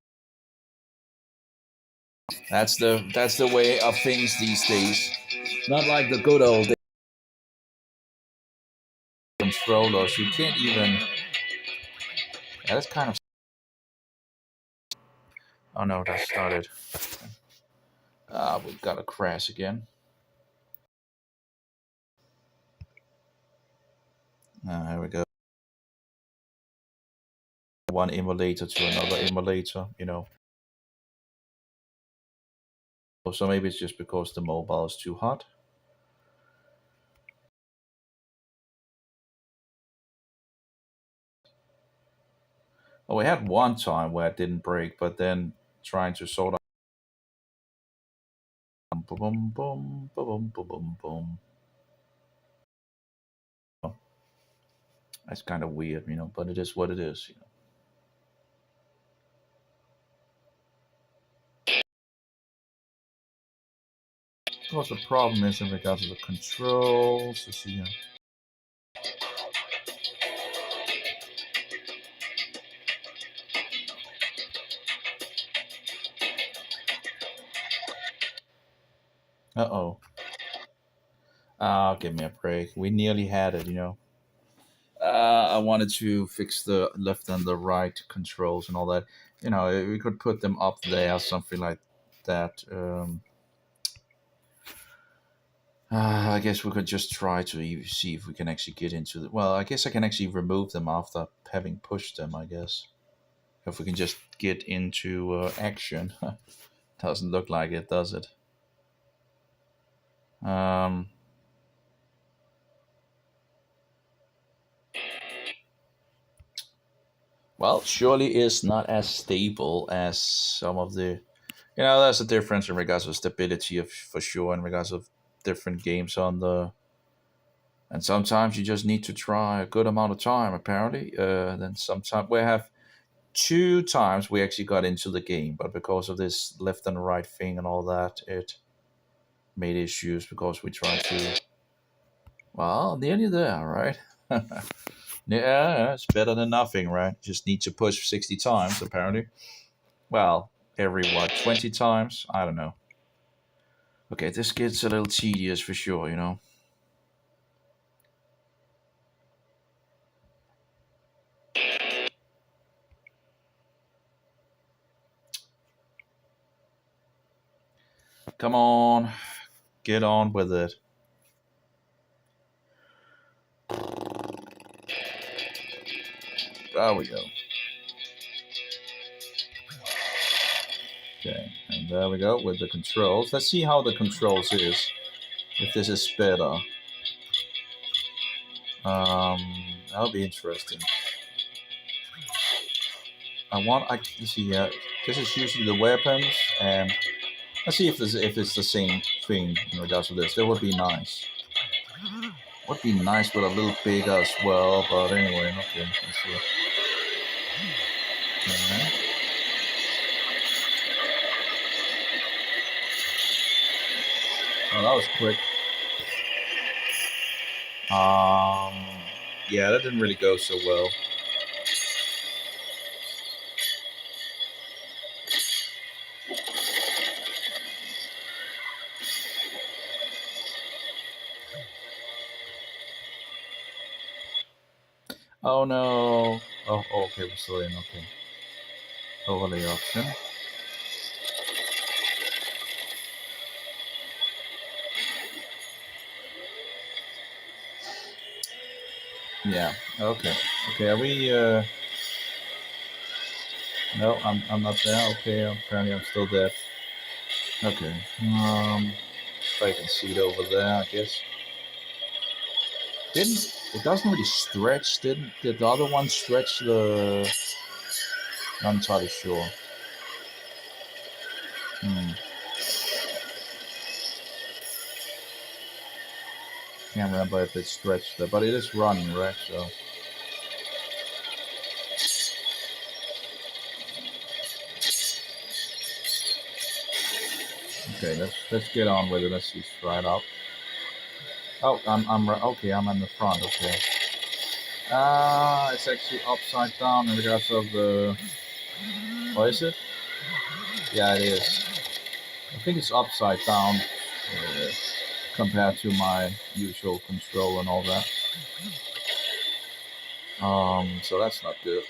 that's the way of things these days. Not like the good old days. Controllers. You can't even. Yeah, that's kind of. Oh no, that started. We got a crash again. one emulator to another emulator, you know. So maybe it's just because the mobile is too hot. Well, we had one time where it didn't break, but then trying to sort out boom, boom, boom, boom, boom, boom. That's kind of weird, you know, but it is what it is. You know. Of course, the problem is in regards to the controls. You see, uh-oh. Ah, give me a break. We nearly had it, you know. I wanted to fix the left and the right controls and all that. You know, we could put them up there, something like that. I guess we could just try to see if we can actually get into the. Well, I guess I can actually remove them after having pushed them, I guess. If we can just get into action. Doesn't look like it, does it? Um, well, surely is not as stable as some of the. You know, there's a difference in regards of stability, of for sure, in regards of different games on the. And sometimes you just need to try a good amount of time, apparently. Then sometimes we have two times we actually got into the game, but because of this left and right thing and all that, it made issues because we tried to. Well, nearly there, right? Yeah, it's better than nothing, right? Just need to push 60 times, apparently. Well, every what, 20 times? I don't know. Okay, this gets a little tedious for sure, you know. Come on, get on with it. There we go. Okay, and there we go with the controls. Let's see how the controls is. If this is better. That'll be interesting. Let's see. This is usually the weapons, and let's see if it's the same thing in regards to this. That would be nice. Would be nice with a little bigger as well, but anyway, okay. Let's see. Okay. Oh, that was quick. Um, yeah, that didn't really go so well. Oh no. Oh, okay, we're still in. Okay. Overlay option. Yeah. Okay. Okay. Are we? No, I'm not there. Okay. Apparently, I'm still dead. Okay. If I can see it over there, I guess. Didn't it doesn't really stretch? Did the other one stretch the? Not entirely sure. Hmm. Can't remember if it stretched there, but it is running, right? So. Okay, let's get on with it. Let's just try it out. Oh, okay. I'm in the front. Okay. It's actually upside down in regards of the. What is it? Yeah, it is. I think it's upside down compared to my usual control and all that. So that's not good.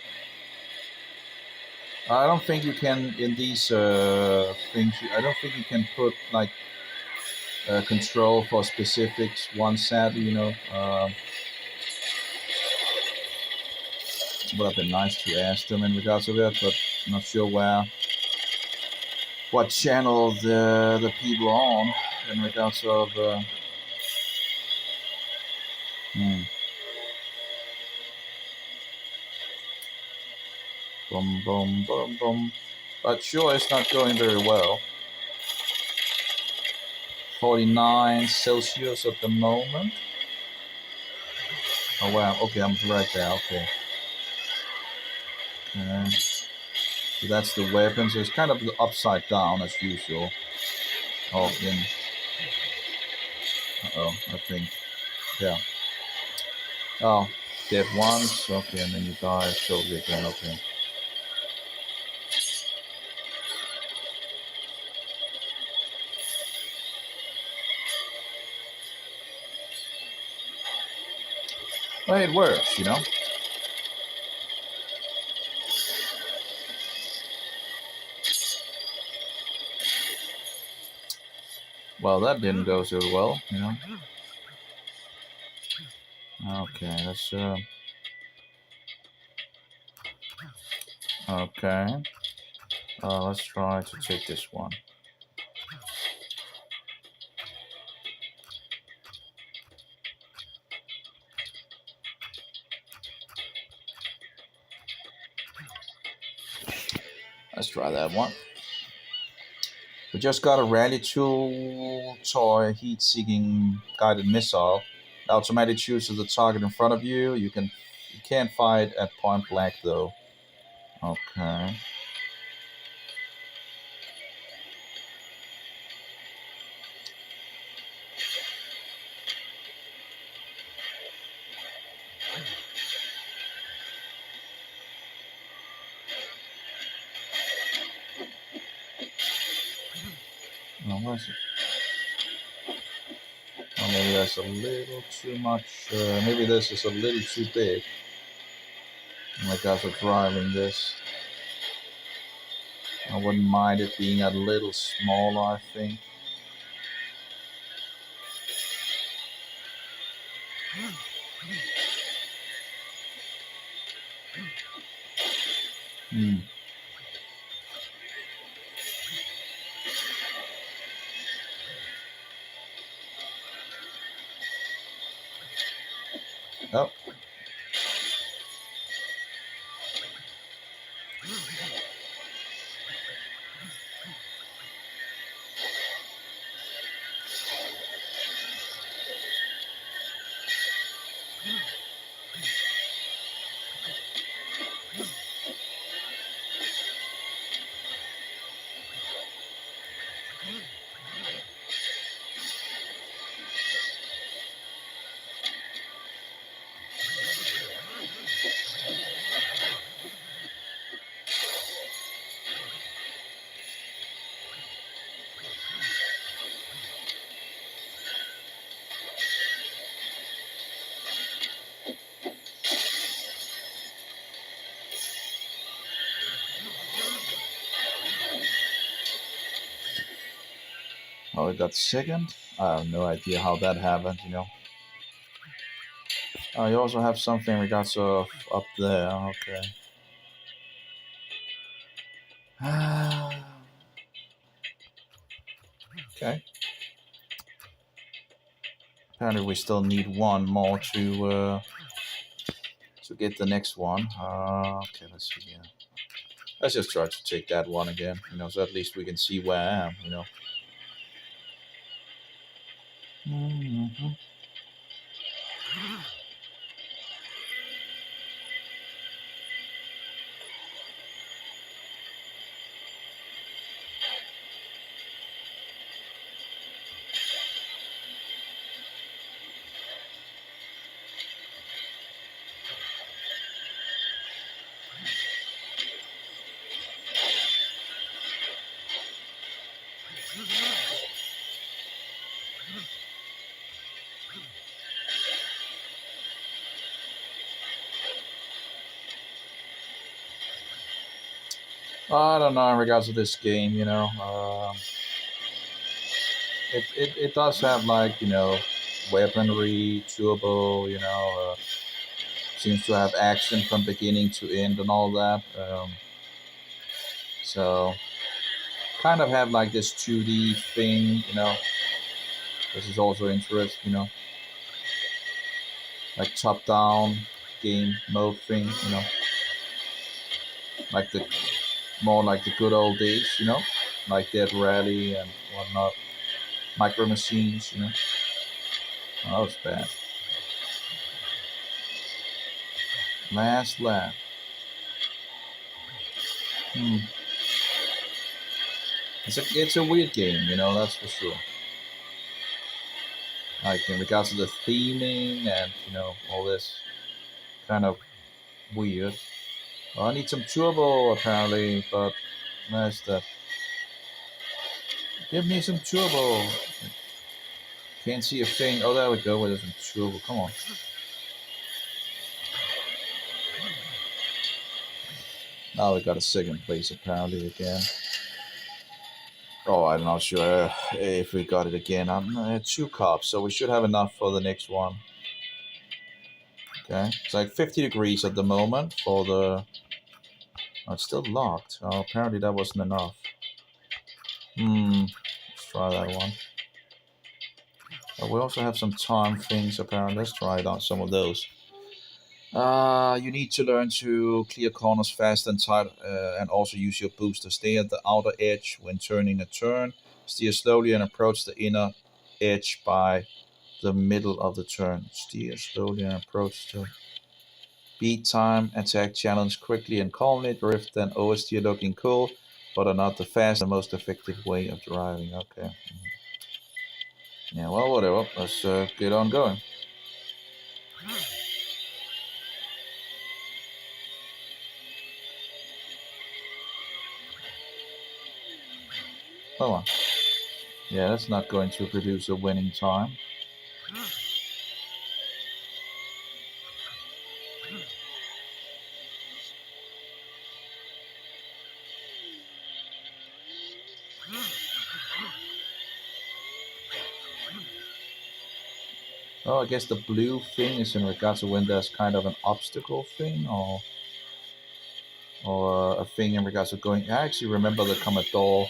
I don't think you can in these things. I don't think you can put like control for specifics. One sadly, you know. Would have been nice to ask them in regards to that, but I'm not sure what channel the people are on in regards of. Boom, boom, boom, boom. But sure, it's not going very well. 49 Celsius at the moment. Oh wow, okay, I'm right there, okay. So that's the weapon, so it's kind of upside down as usual. Oh, then. Uh-oh, I think. Yeah. Oh, dead once, okay, and then you die slowly again, okay. Well, it works, you know? Well, that didn't go so well, you know? Okay, let's, okay. Let's try to take this one. Let's try that one. We just got a rally tool toy heat-seeking guided missile. It automatically chooses the target in front of you. You can't fire at point blank though. Okay. Oh, what is it? Oh, maybe that's a little too much. Maybe this is a little too big. Oh my gosh, for driving this. I wouldn't mind it being a little smaller, I think. Oh. Oh, it got second? I have no idea how that happened, you know. Oh, you also have something in regards of up there, okay. Okay. Apparently we still need one more to get the next one. Okay, let's see here. Let's just try to take that one again, you know, so at least we can see where I am, you know. Mm-hmm. I don't know in regards to this game, you know. It does have like, you know, weaponry, turbo, you know, Seems to have action from beginning to end and all that. So kind of have like this 2D thing, you know. This is also interesting, you know, like top-down game mode thing, you know, like the more like the good old days, you know, like Dead Rally and whatnot, Micro Machines, you know. Oh, that was bad. Last lap. It's a weird game, you know, that's for sure. Like in regards to the theming and, you know, all this kind of weird. Well, I need some turbo apparently, but where's the... Give me some turbo. Can't see a thing. Oh, there we go. Where there's some turbo. Come on. Now we got a second place apparently again. Oh, I'm not sure if we got it again. I'm 2 cops, so we should have enough for the next one. Okay, it's like 50 degrees at the moment for the... Oh, it's still locked. Oh, apparently that wasn't enough. Let's try that one. But we also have some time things apparently. Let's try out some of those. You need to learn to clear corners fast and tight, and also use your booster. Stay at the outer edge when turning a turn. Steer slowly and approach the inner edge by the middle of the turn. Steer slowly and approach the... Beat time, attack challenge quickly and calmly. Drift and oversteer looking cool, but are not the fast and most effective way of driving. Okay. Yeah, well, whatever. Let's get on going. Come on. Yeah, that's not going to produce a winning time. Oh, I guess the blue thing is in regards to when there's kind of an obstacle thing, or a thing in regards to going... I actually remember the Commodore.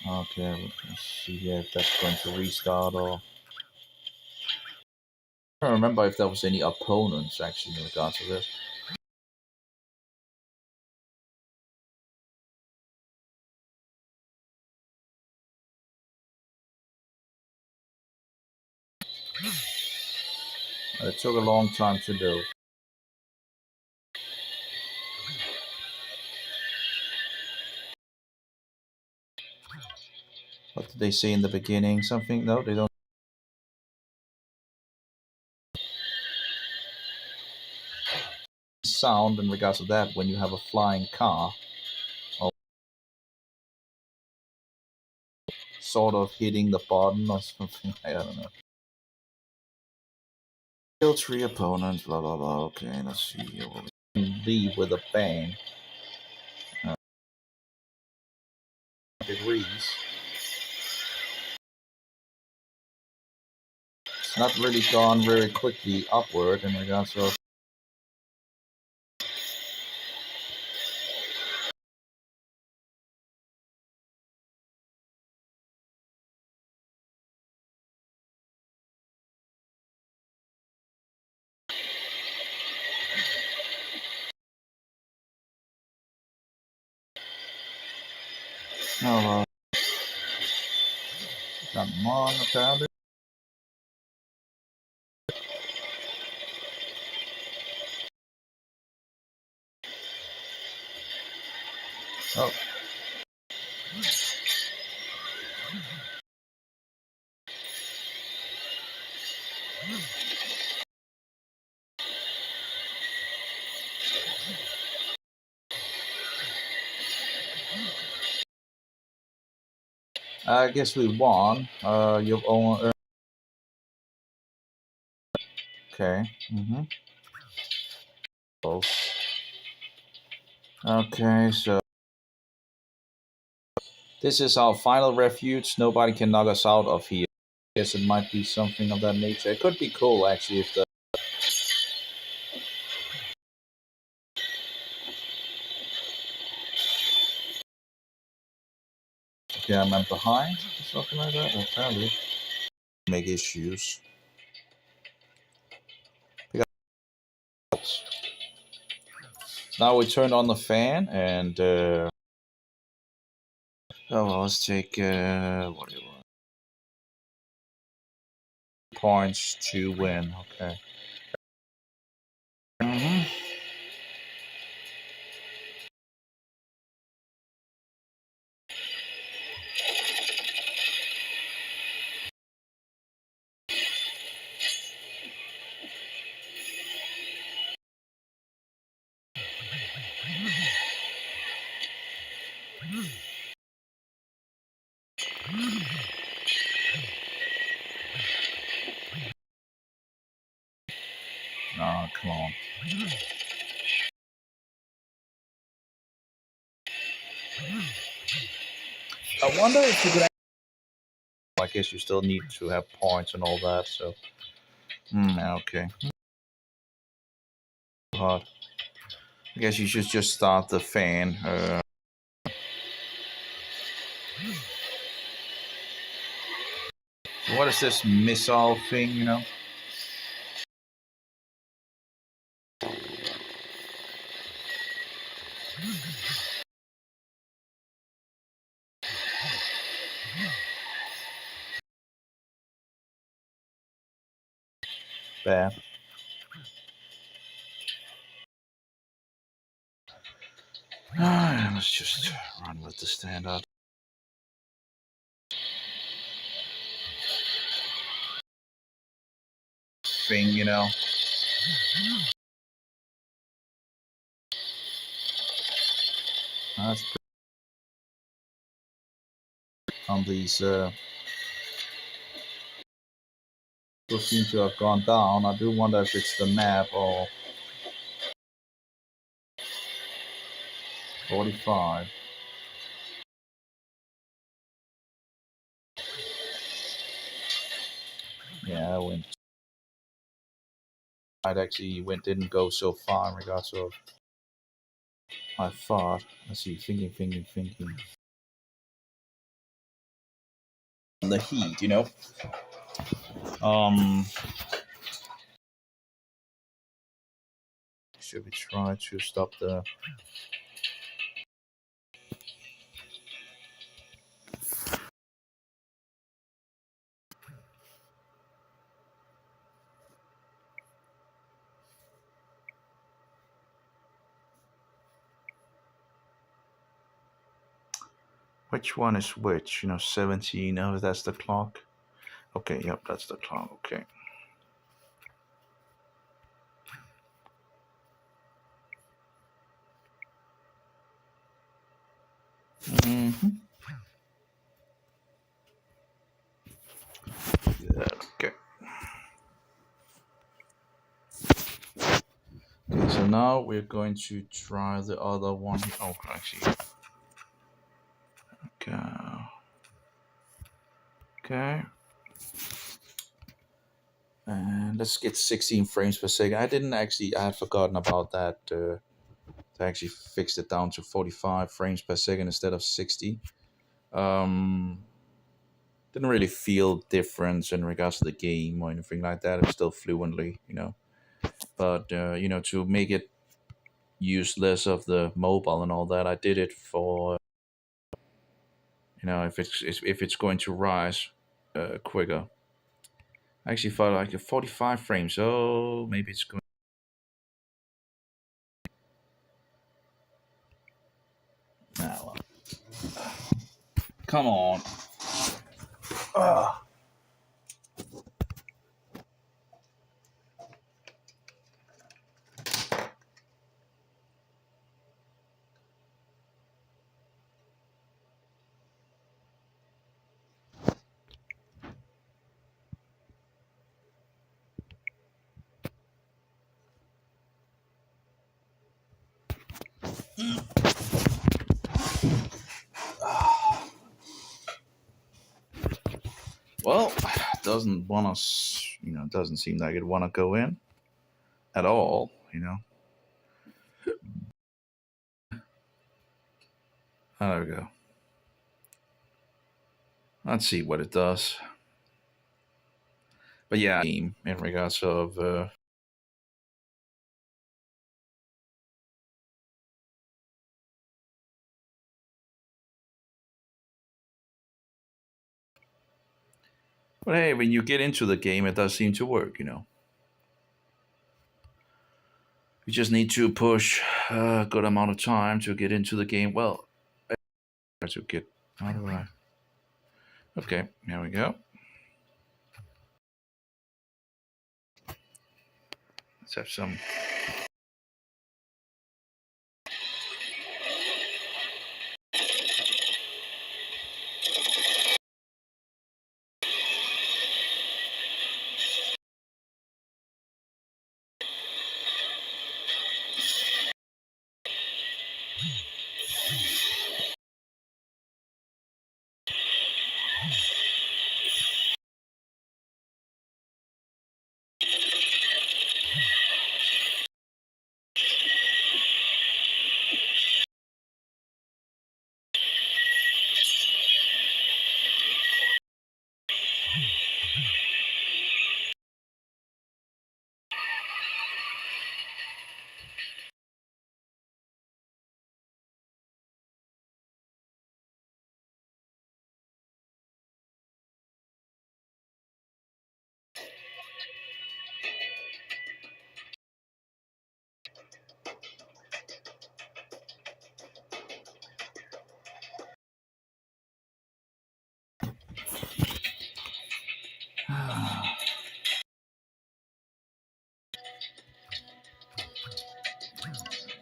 Okay, let's see here if that's going to restart or... I don't remember if there was any opponents actually in regards to this. It took a long time to do. What did they say in the beginning? Something? No, they don't. Sound in regards to that when you have a flying car, or sort of hitting the button or something. I don't know. Kill 3 opponents, blah blah blah. Okay, let's see here. Leave with a bang. Degrees. It's not really gone very quickly upward in regards to... No, come on, apparently. Oh. I guess we won. You've owned... Okay. Okay, so this is our final refuge. Nobody can knock us out of here. I guess it might be something of that nature. It could be cool actually if the... I'm behind or something like that. I'll tell you. Make issues. Now we turned on the fan and oh well, let's take what do you want? Points to win. Okay. Mm-hmm. Oh, come on. I wonder if you could. I guess you still need to have points and all that. So. Okay. Hard. I guess you should just start the fan. What is this missile thing? You know. Bad. Let's just run with the standard thing, you know. That's on these people seem to have gone down. I do wonder if it's the map or 45. Yeah, I went. I actually didn't go so far in regards of I thought. Let's see, thinking. The heat, you know. Um, should we try to stop the? Which one is which? You know, 17. Oh, that's the clock. Okay, yep, that's the clock. Okay. Mm-hmm. Yeah, okay. Okay, so now we're going to try the other one. Oh, actually. Okay. Okay. And let's get 16 frames per second. I had forgotten about that to actually fix it down to 45 frames per second instead of 60. Didn't really feel difference in regards to the game or anything like that. It's still fluently, you know. But, you know, to make it use less of the mobile and all that, I did it for, you know, if it's going to rise quicker. I actually thought like a 45 frames, so maybe it's going. Ah, well. Come on. Ah. Well, doesn't want to, you know, doesn't seem like it want to go in at all, you know. Oh, there we go. Let's see what it does. But yeah, in regards of but hey, when you get into the game, it does seem to work. You just need to push a good amount of time to get into the game. Well, to get. How do I? Okay, here we go. Let's have some.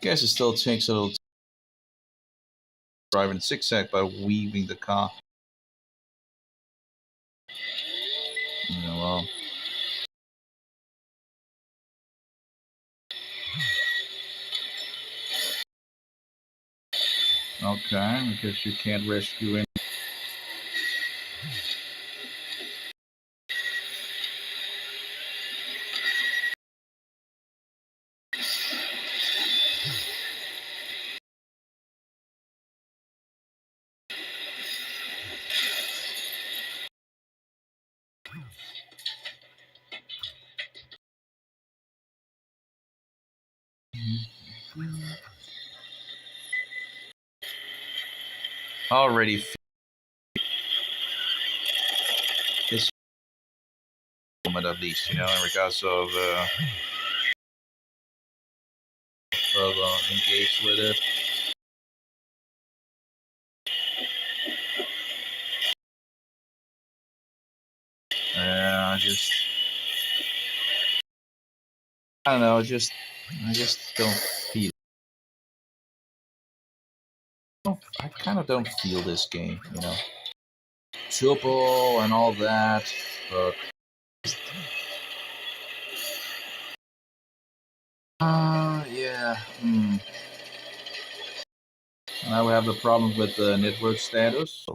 Guess it still takes a little driving zigzag by weaving the car. Well, okay, because you can't rescue him. Already this moment at least, in regards of engaged with it. I don't know. I just don't feel. I kind of don't feel this game. Turbo and all that, but yeah. Now we have the problem with the network status.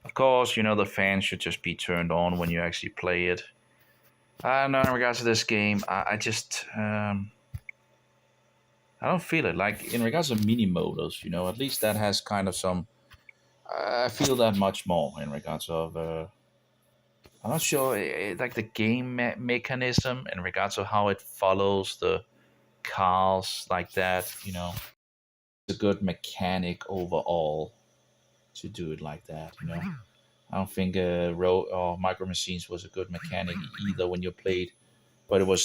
Of course, the fans should just be turned on when you actually play it. I don't know in regards to this game. I just I don't feel it. Like in regards to mini modals, at least that has kind of some. I feel that much more in regards of. I'm not sure, like the game mechanism in regards to how it follows the cars like that. It's a good mechanic overall to do it like that. I don't think Row or Micro Machines was a good mechanic either when you played, but it was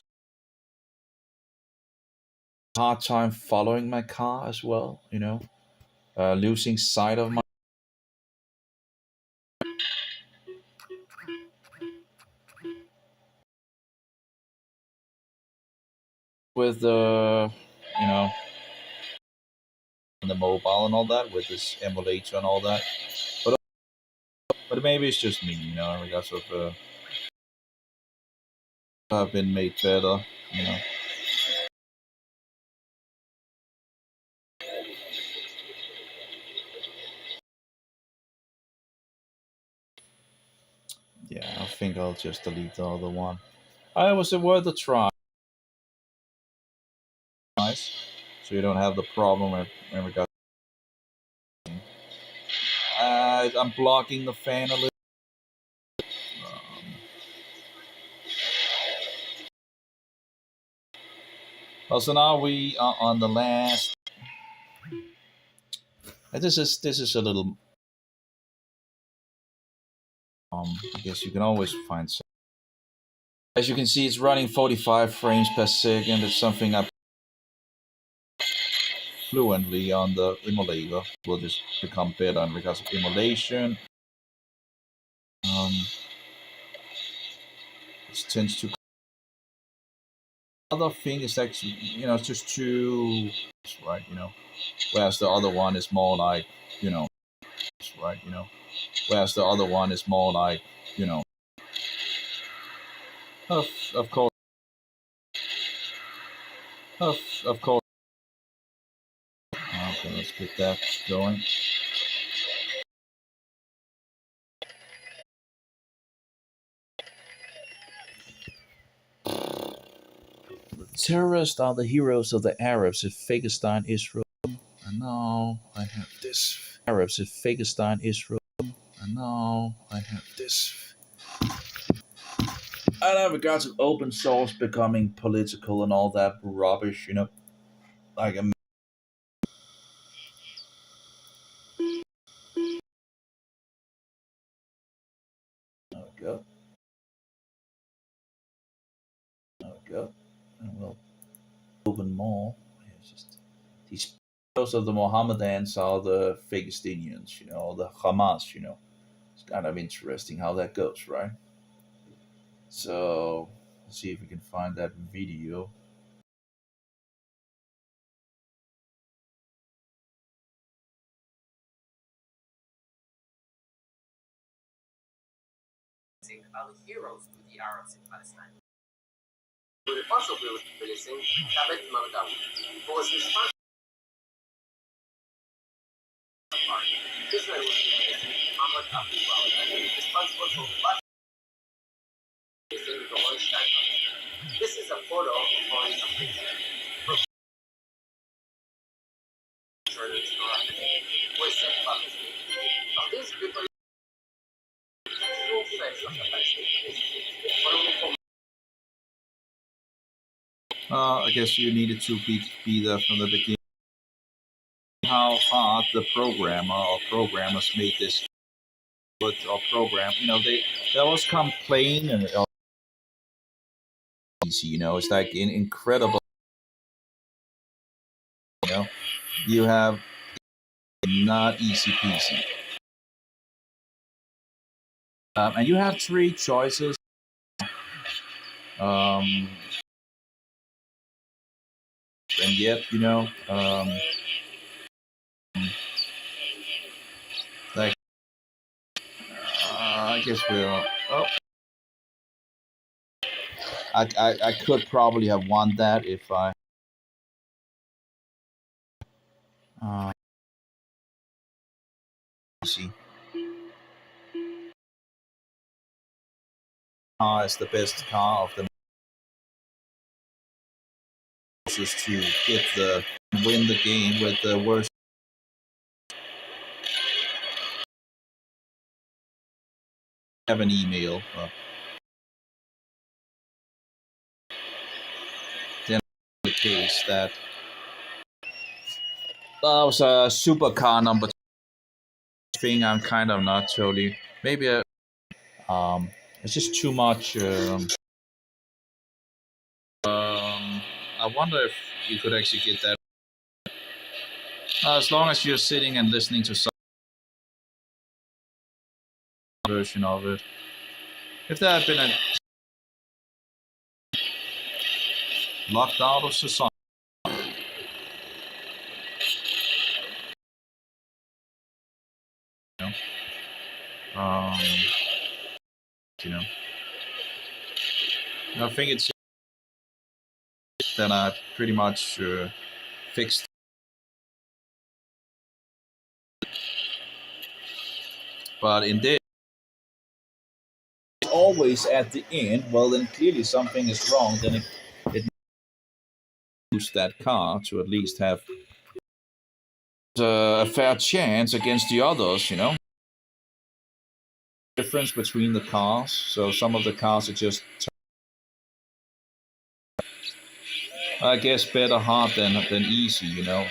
a hard time following my car as well. Losing sight of my with the you know the mobile and all that with this emulator and all that. But maybe it's just me, in regards of have been made better. You know. Yeah, I think I'll just delete the other one. I was worth a try. Nice. So you don't have the problem in regards. I'm blocking the fan a little. So now we are on the last. This is a little. I guess you can always find some. As you can see, it's running 45 frames per second. It's something I fluently on the emulator. Will just become better because of emulation. It tends to. Other thing is actually, it's just too right, whereas the other one is more like, right, whereas the other one is more like, you know, of course, of course. Okay, let's get that going. The terrorists are the heroes of the Arabs in Pakistan, Israel. And now I have this. Arabs in Pakistan, Israel. And now I have this. And I regard to open source becoming political and all that rubbish, like a. There we go. There we go. And we'll open more. It's just these most of the Mohammedans are the Philistinians, or the Hamas, It's kind of interesting how that goes, right? So let's see if we can find that video. Are the heroes of the Arabs in Palestine. Responsible for policing Thabit Magdawi, who was responsible for Israel was Ahmad Abu responsible for policing the Golanstein. This is a photo of foreign affairs. Were sent publicly. Of these people, true friends of the Palestinians. I guess you needed to be there from the beginning. How hard the programmer or programmers made this good or program. They always complain and easy. It's like incredible. You have not easy peasy. And you have three choices. And yet, like I guess we're. Oh, I could probably have won that if I. See, car is the best car of the. Is to win the game with the worst. Have an email. Then the case that was a supercar number thing. I'm kind of not totally. Maybe it's just too much. I wonder if you could actually get that. As long as you're sitting and listening to some version of it. If there had been a locked out of society. You know, um, you know, I think it's that I pretty much fixed. But in this, always at the end, well, then clearly something is wrong. Then it use that car to at least have a fair chance against the others. Difference between the cars. So some of the cars are just. I guess better hard than easy, you know.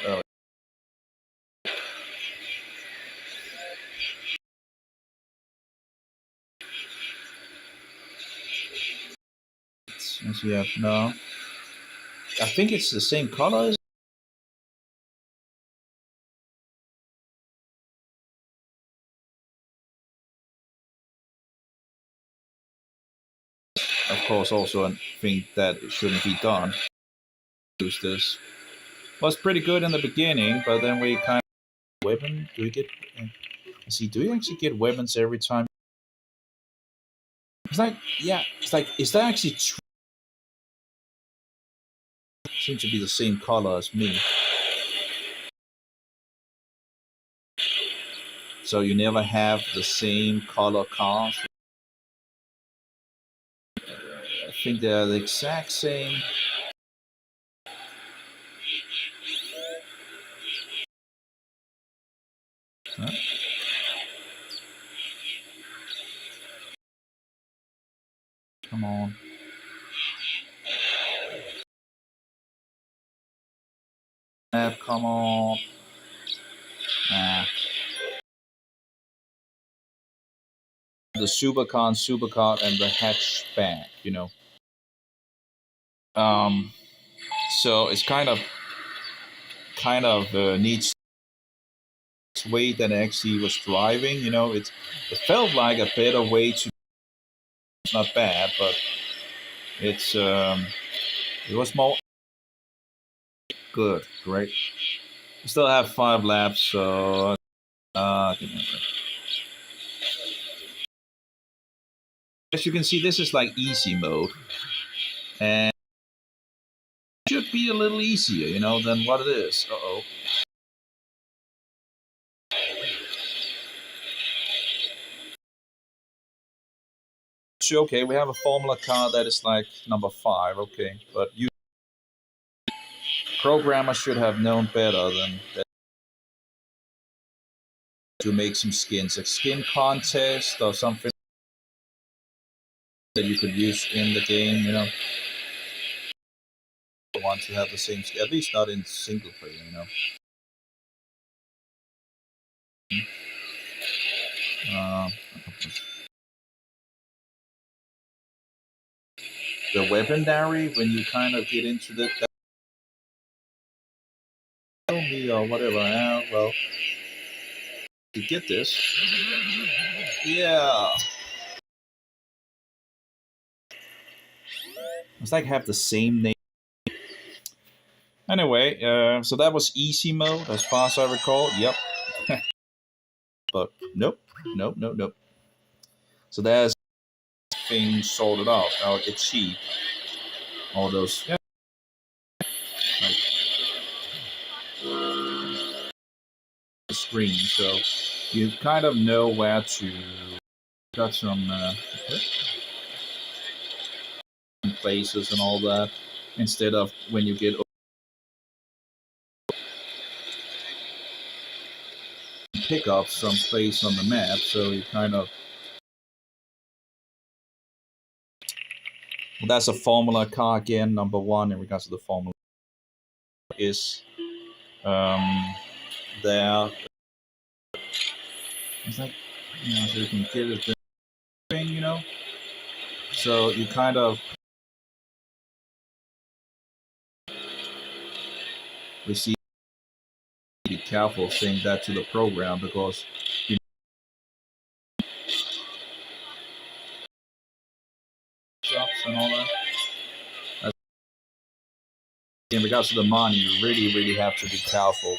As you have now, I think it's the same colors. Of course, also I think that it shouldn't be done. Use this was pretty good in the beginning, but then we kind of weapon. Do you get? See, do you actually get weapons every time? It's like, yeah, it's like, is that actually true? Seems to be the same color as me. So you never have the same color cars. I think they're the exact same. Huh? Come on. Come on. Nah. The supercar, and the hatchback, you know. Um, so it's kind of needs way than actually was driving. You know, it felt like a better way to. It's not bad, but it's it was more good. Great. We still have 5 laps, so as you can see, this is like easy mode, and it should be a little easier, you know, than what it is. Uh oh. Okay, we have a Formula car that is like number 5. Okay, but you programmer should have known better than that to make some skins, like skin contest or something that you could use in the game. You know, want to have the same, at least not in single player. You know. Uh, the weaponry when you kind of get into that me or whatever. Well, to get this, yeah, it's like have the same name. Anyway, so that was easy mode as far as I recall. Yep, but nope, nope, nope, nope. So there's things sorted out. Now it's cheap. All those, yeah, like the screen, so you kind of know where to. Got some places and all that instead of when you get pick up some place on the map. So you kind of well, that's a Formula car again. Number 1 in regards to the Formula is um, there. It's like you know, so you can get it thing, you know. So you kind of receive. Be careful saying that to the program because you know, shops and all that. That's, in regards to the money, you really have to be careful.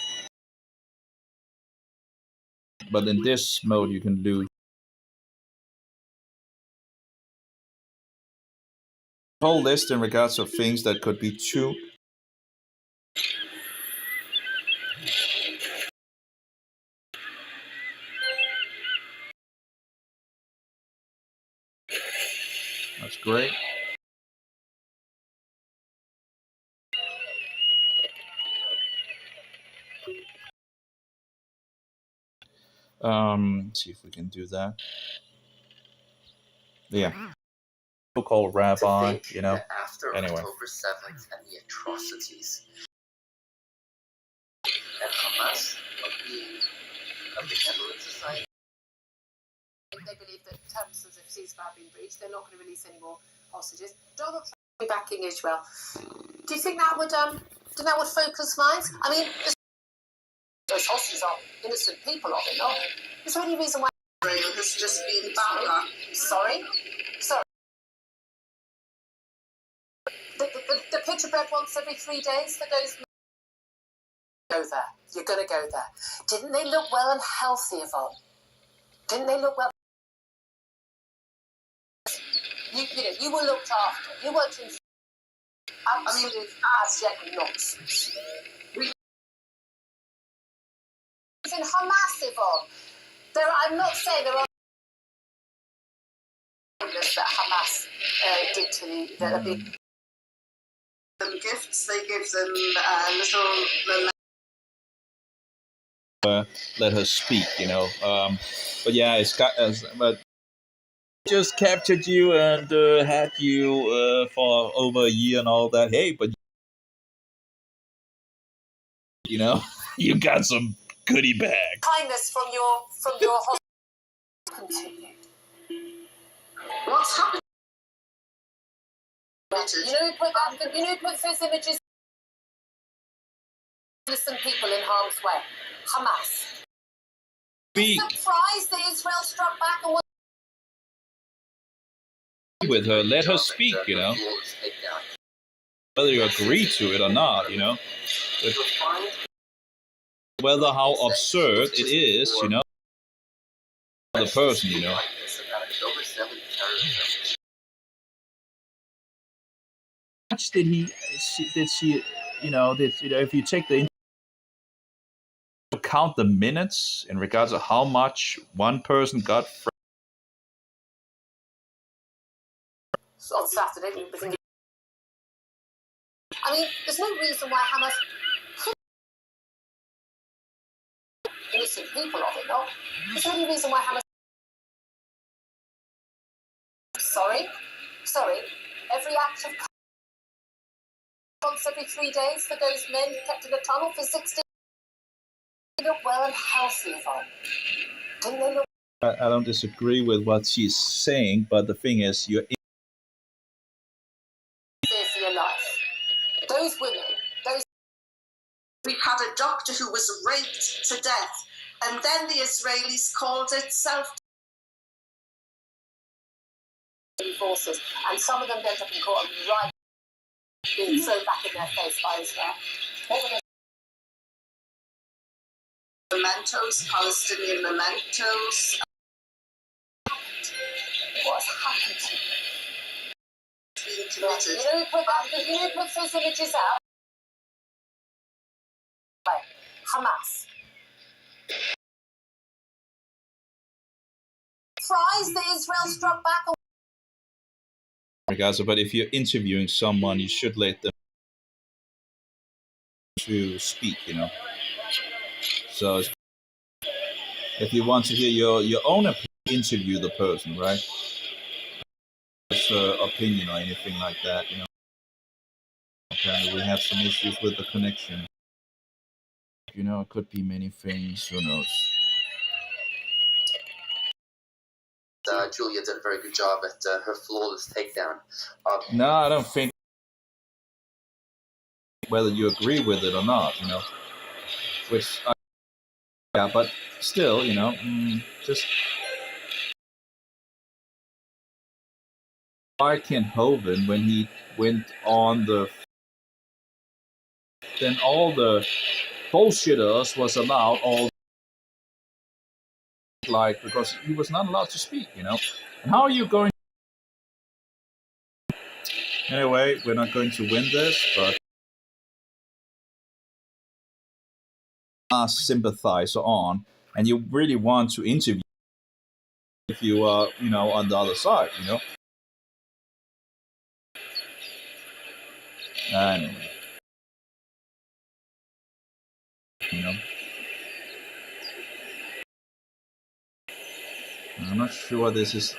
But in this mode, you can do a whole list in regards of things that could be too. That's great. Let's see if we can do that. Yeah. So-called rabbi, you know. Anyway. October 7th and the atrocities that Hamas of the Emirate Society. They believe that terms of ceasefire have been breached. They're not going to release any more hostages. Donald Trump will be backing Israel. Do you think that would focus minds? I mean, those hostages are innocent people, are they not? Is there any reason why Israel has just been back? Sorry. The pitcher bread once every 3 days for those. Go there. You're going to go there. Didn't they look well and healthy, Yvonne? Didn't they look well? You were looked after. You weren't in absolute abject nonsense. It's in Hamas, Yvonne. I'm not saying there are that Hamas did to the big gifts. They give them little. Let her speak, but yeah, it's got but just captured you and had you for over a year and all that. Hey, but you got some goodie bag. Kindness from your hospital. What's happened? Who put those images? Innocent people in harm's way. Hamas. Speak. Surprised that Israel struck back and was with her. Let her speak, whether you agree to it or not, whether how absurd it is, the person, How much did she, if you take the count the minutes in regards to how much one person got on Saturday. I mean, there's no reason why Hamas could innocent people of it, no? There's no reason why Hamas. Sorry. Every act of once every 3 days for those men kept in a tunnel for 16. They look well and healthy, Yvonne. Didn't they look? I don't disagree with what she's saying, but the thing is, you're fear for your life. Those women, we had a doctor who was raped to death, and then the Israelis called it forces, and some of them ended up in court right being thrown back in their face by Israel. What were those mementos, Palestinian mementos? What's happened to them? Who put those images out? Hamas. Surprised that Israel struck back. but if you're interviewing someone, you should let them to speak, So if you want to hear your own opinion, interview the person, right? Just opinion or anything like that, Apparently we have some issues with the connection. It could be many things. Who knows? Julia did a very good job at her flawless takedown. No, I don't think. Whether you agree with it or not, which, yeah, but still, just Hoven when he went on then all the bullshitters was allowed because he was not allowed to speak, And how are you going? Anyway, we're not going to win this, but sympathizer on, and you really want to interview if you are, on the other side, Anyway, I'm not sure this is,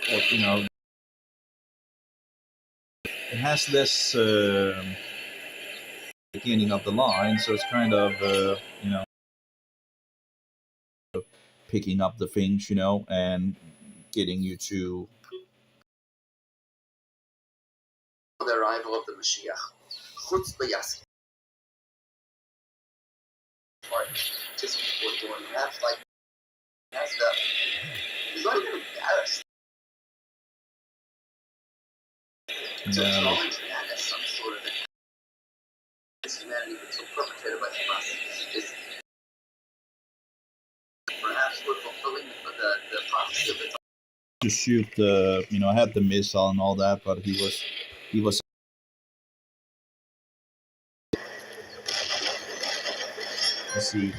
it has this beginning of the line, so it's kind of picking up the things, and getting you to the arrival of the Mashiach. Chutz b'yasik. Just before doing that, like, he's not even embarrassed to acknowledge that as some sort of this humanity that's so perpetrated by Hamas is perhaps we're fulfilling the prophecy of the time. to shoot the had the missile and all that, but he was let's see,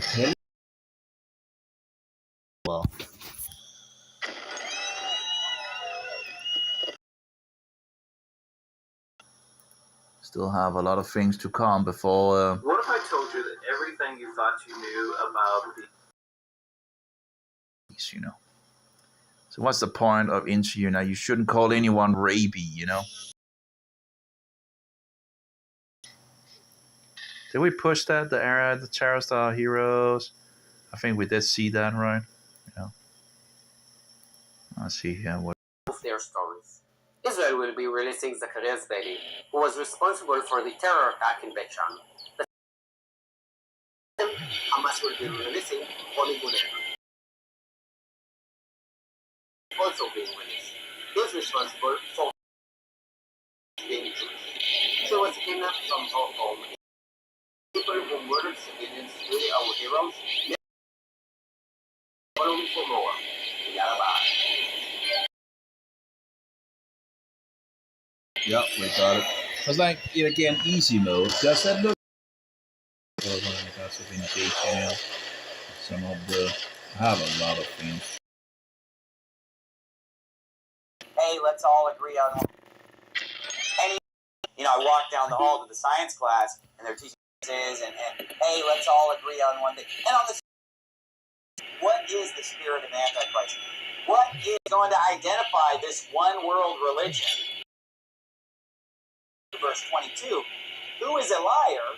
well, still have a lot of things to come before. What if I told you that everything you thought you knew about the So what's the point of interview now? You shouldn't call anyone Raby, Did we push that, the era, the terrorist heroes? I think we did see that, right? Let's see here. What? Their stories. Israel will be releasing Zacharias Bedi, who was responsible for the terror attack in Beit Shan. Hamas will be releasing Oli Guner, also being released. He is responsible for being killed. She was kidnapped from her home. People who murdered civilians really our heroes. Following for more. Yep, we got it. It's like, again, easy mode. Does that look? That's of indication. Some of the. I have a lot of things. Hey, let's all agree on. I walk down the hall to the science class, and they're teaching and hey, let's all agree on one thing. And on this, what is the spirit of Antichrist? What is going to identify this one world religion? Verse 22, who is a liar?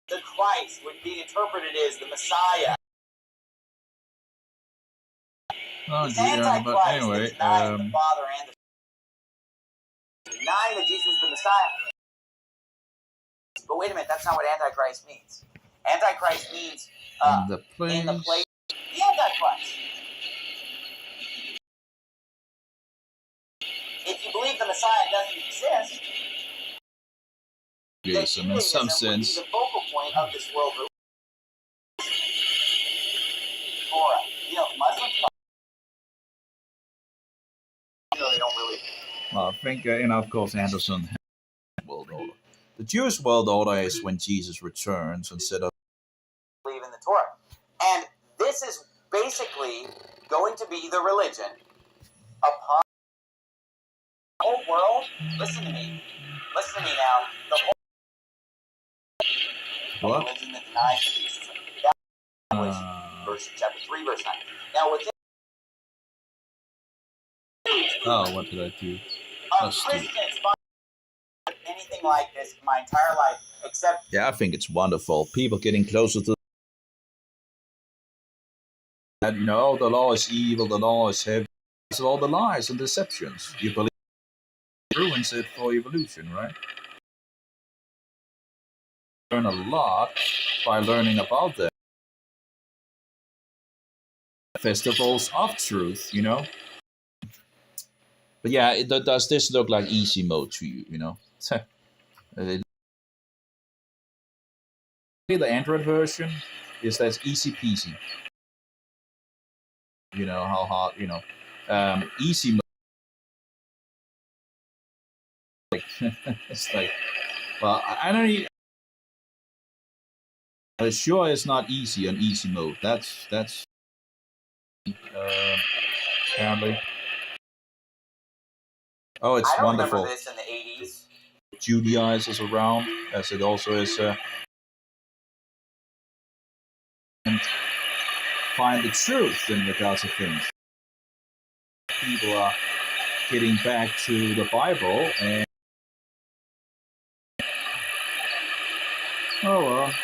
The Christ would be interpreted as the Messiah. Oh, He's yeah, but anyway, the Father and the denying that Jesus is the Messiah. But wait a minute, that's not what Antichrist means. Antichrist means in the place. The Antichrist. If you believe the Messiah doesn't exist, Yes, in some sense. would be the focal point of this world religion. Muslims, they don't really. Well, I think, of course, Anderson has world order. The Jewish world order is when Jesus returns instead of believe in the Torah. And this is basically going to be the religion upon the whole world. Listen to me now. The whole what? religion that denies Jesus. That was chapter 3, verse 9. Now, within what did I do? Christians find anything like this my entire life, except Yeah, I think it's wonderful. People getting closer to that. The law is evil. The law is heavy. It's all the lies and deceptions. You believe it ruins it for evolution, right? Learn a lot by learning about them. Festivals of truth, But yeah, does this look like easy mode to you? The Android version is that's easy peasy. How hard, easy mode. It's like, well, I don't even. It sure is not easy on easy mode. That's apparently. Oh, it's I don't wonderful. remember this in the 80s. Judaizers around, as it also is. And find the truth in regards to things. People are getting back to the Bible and Oh well.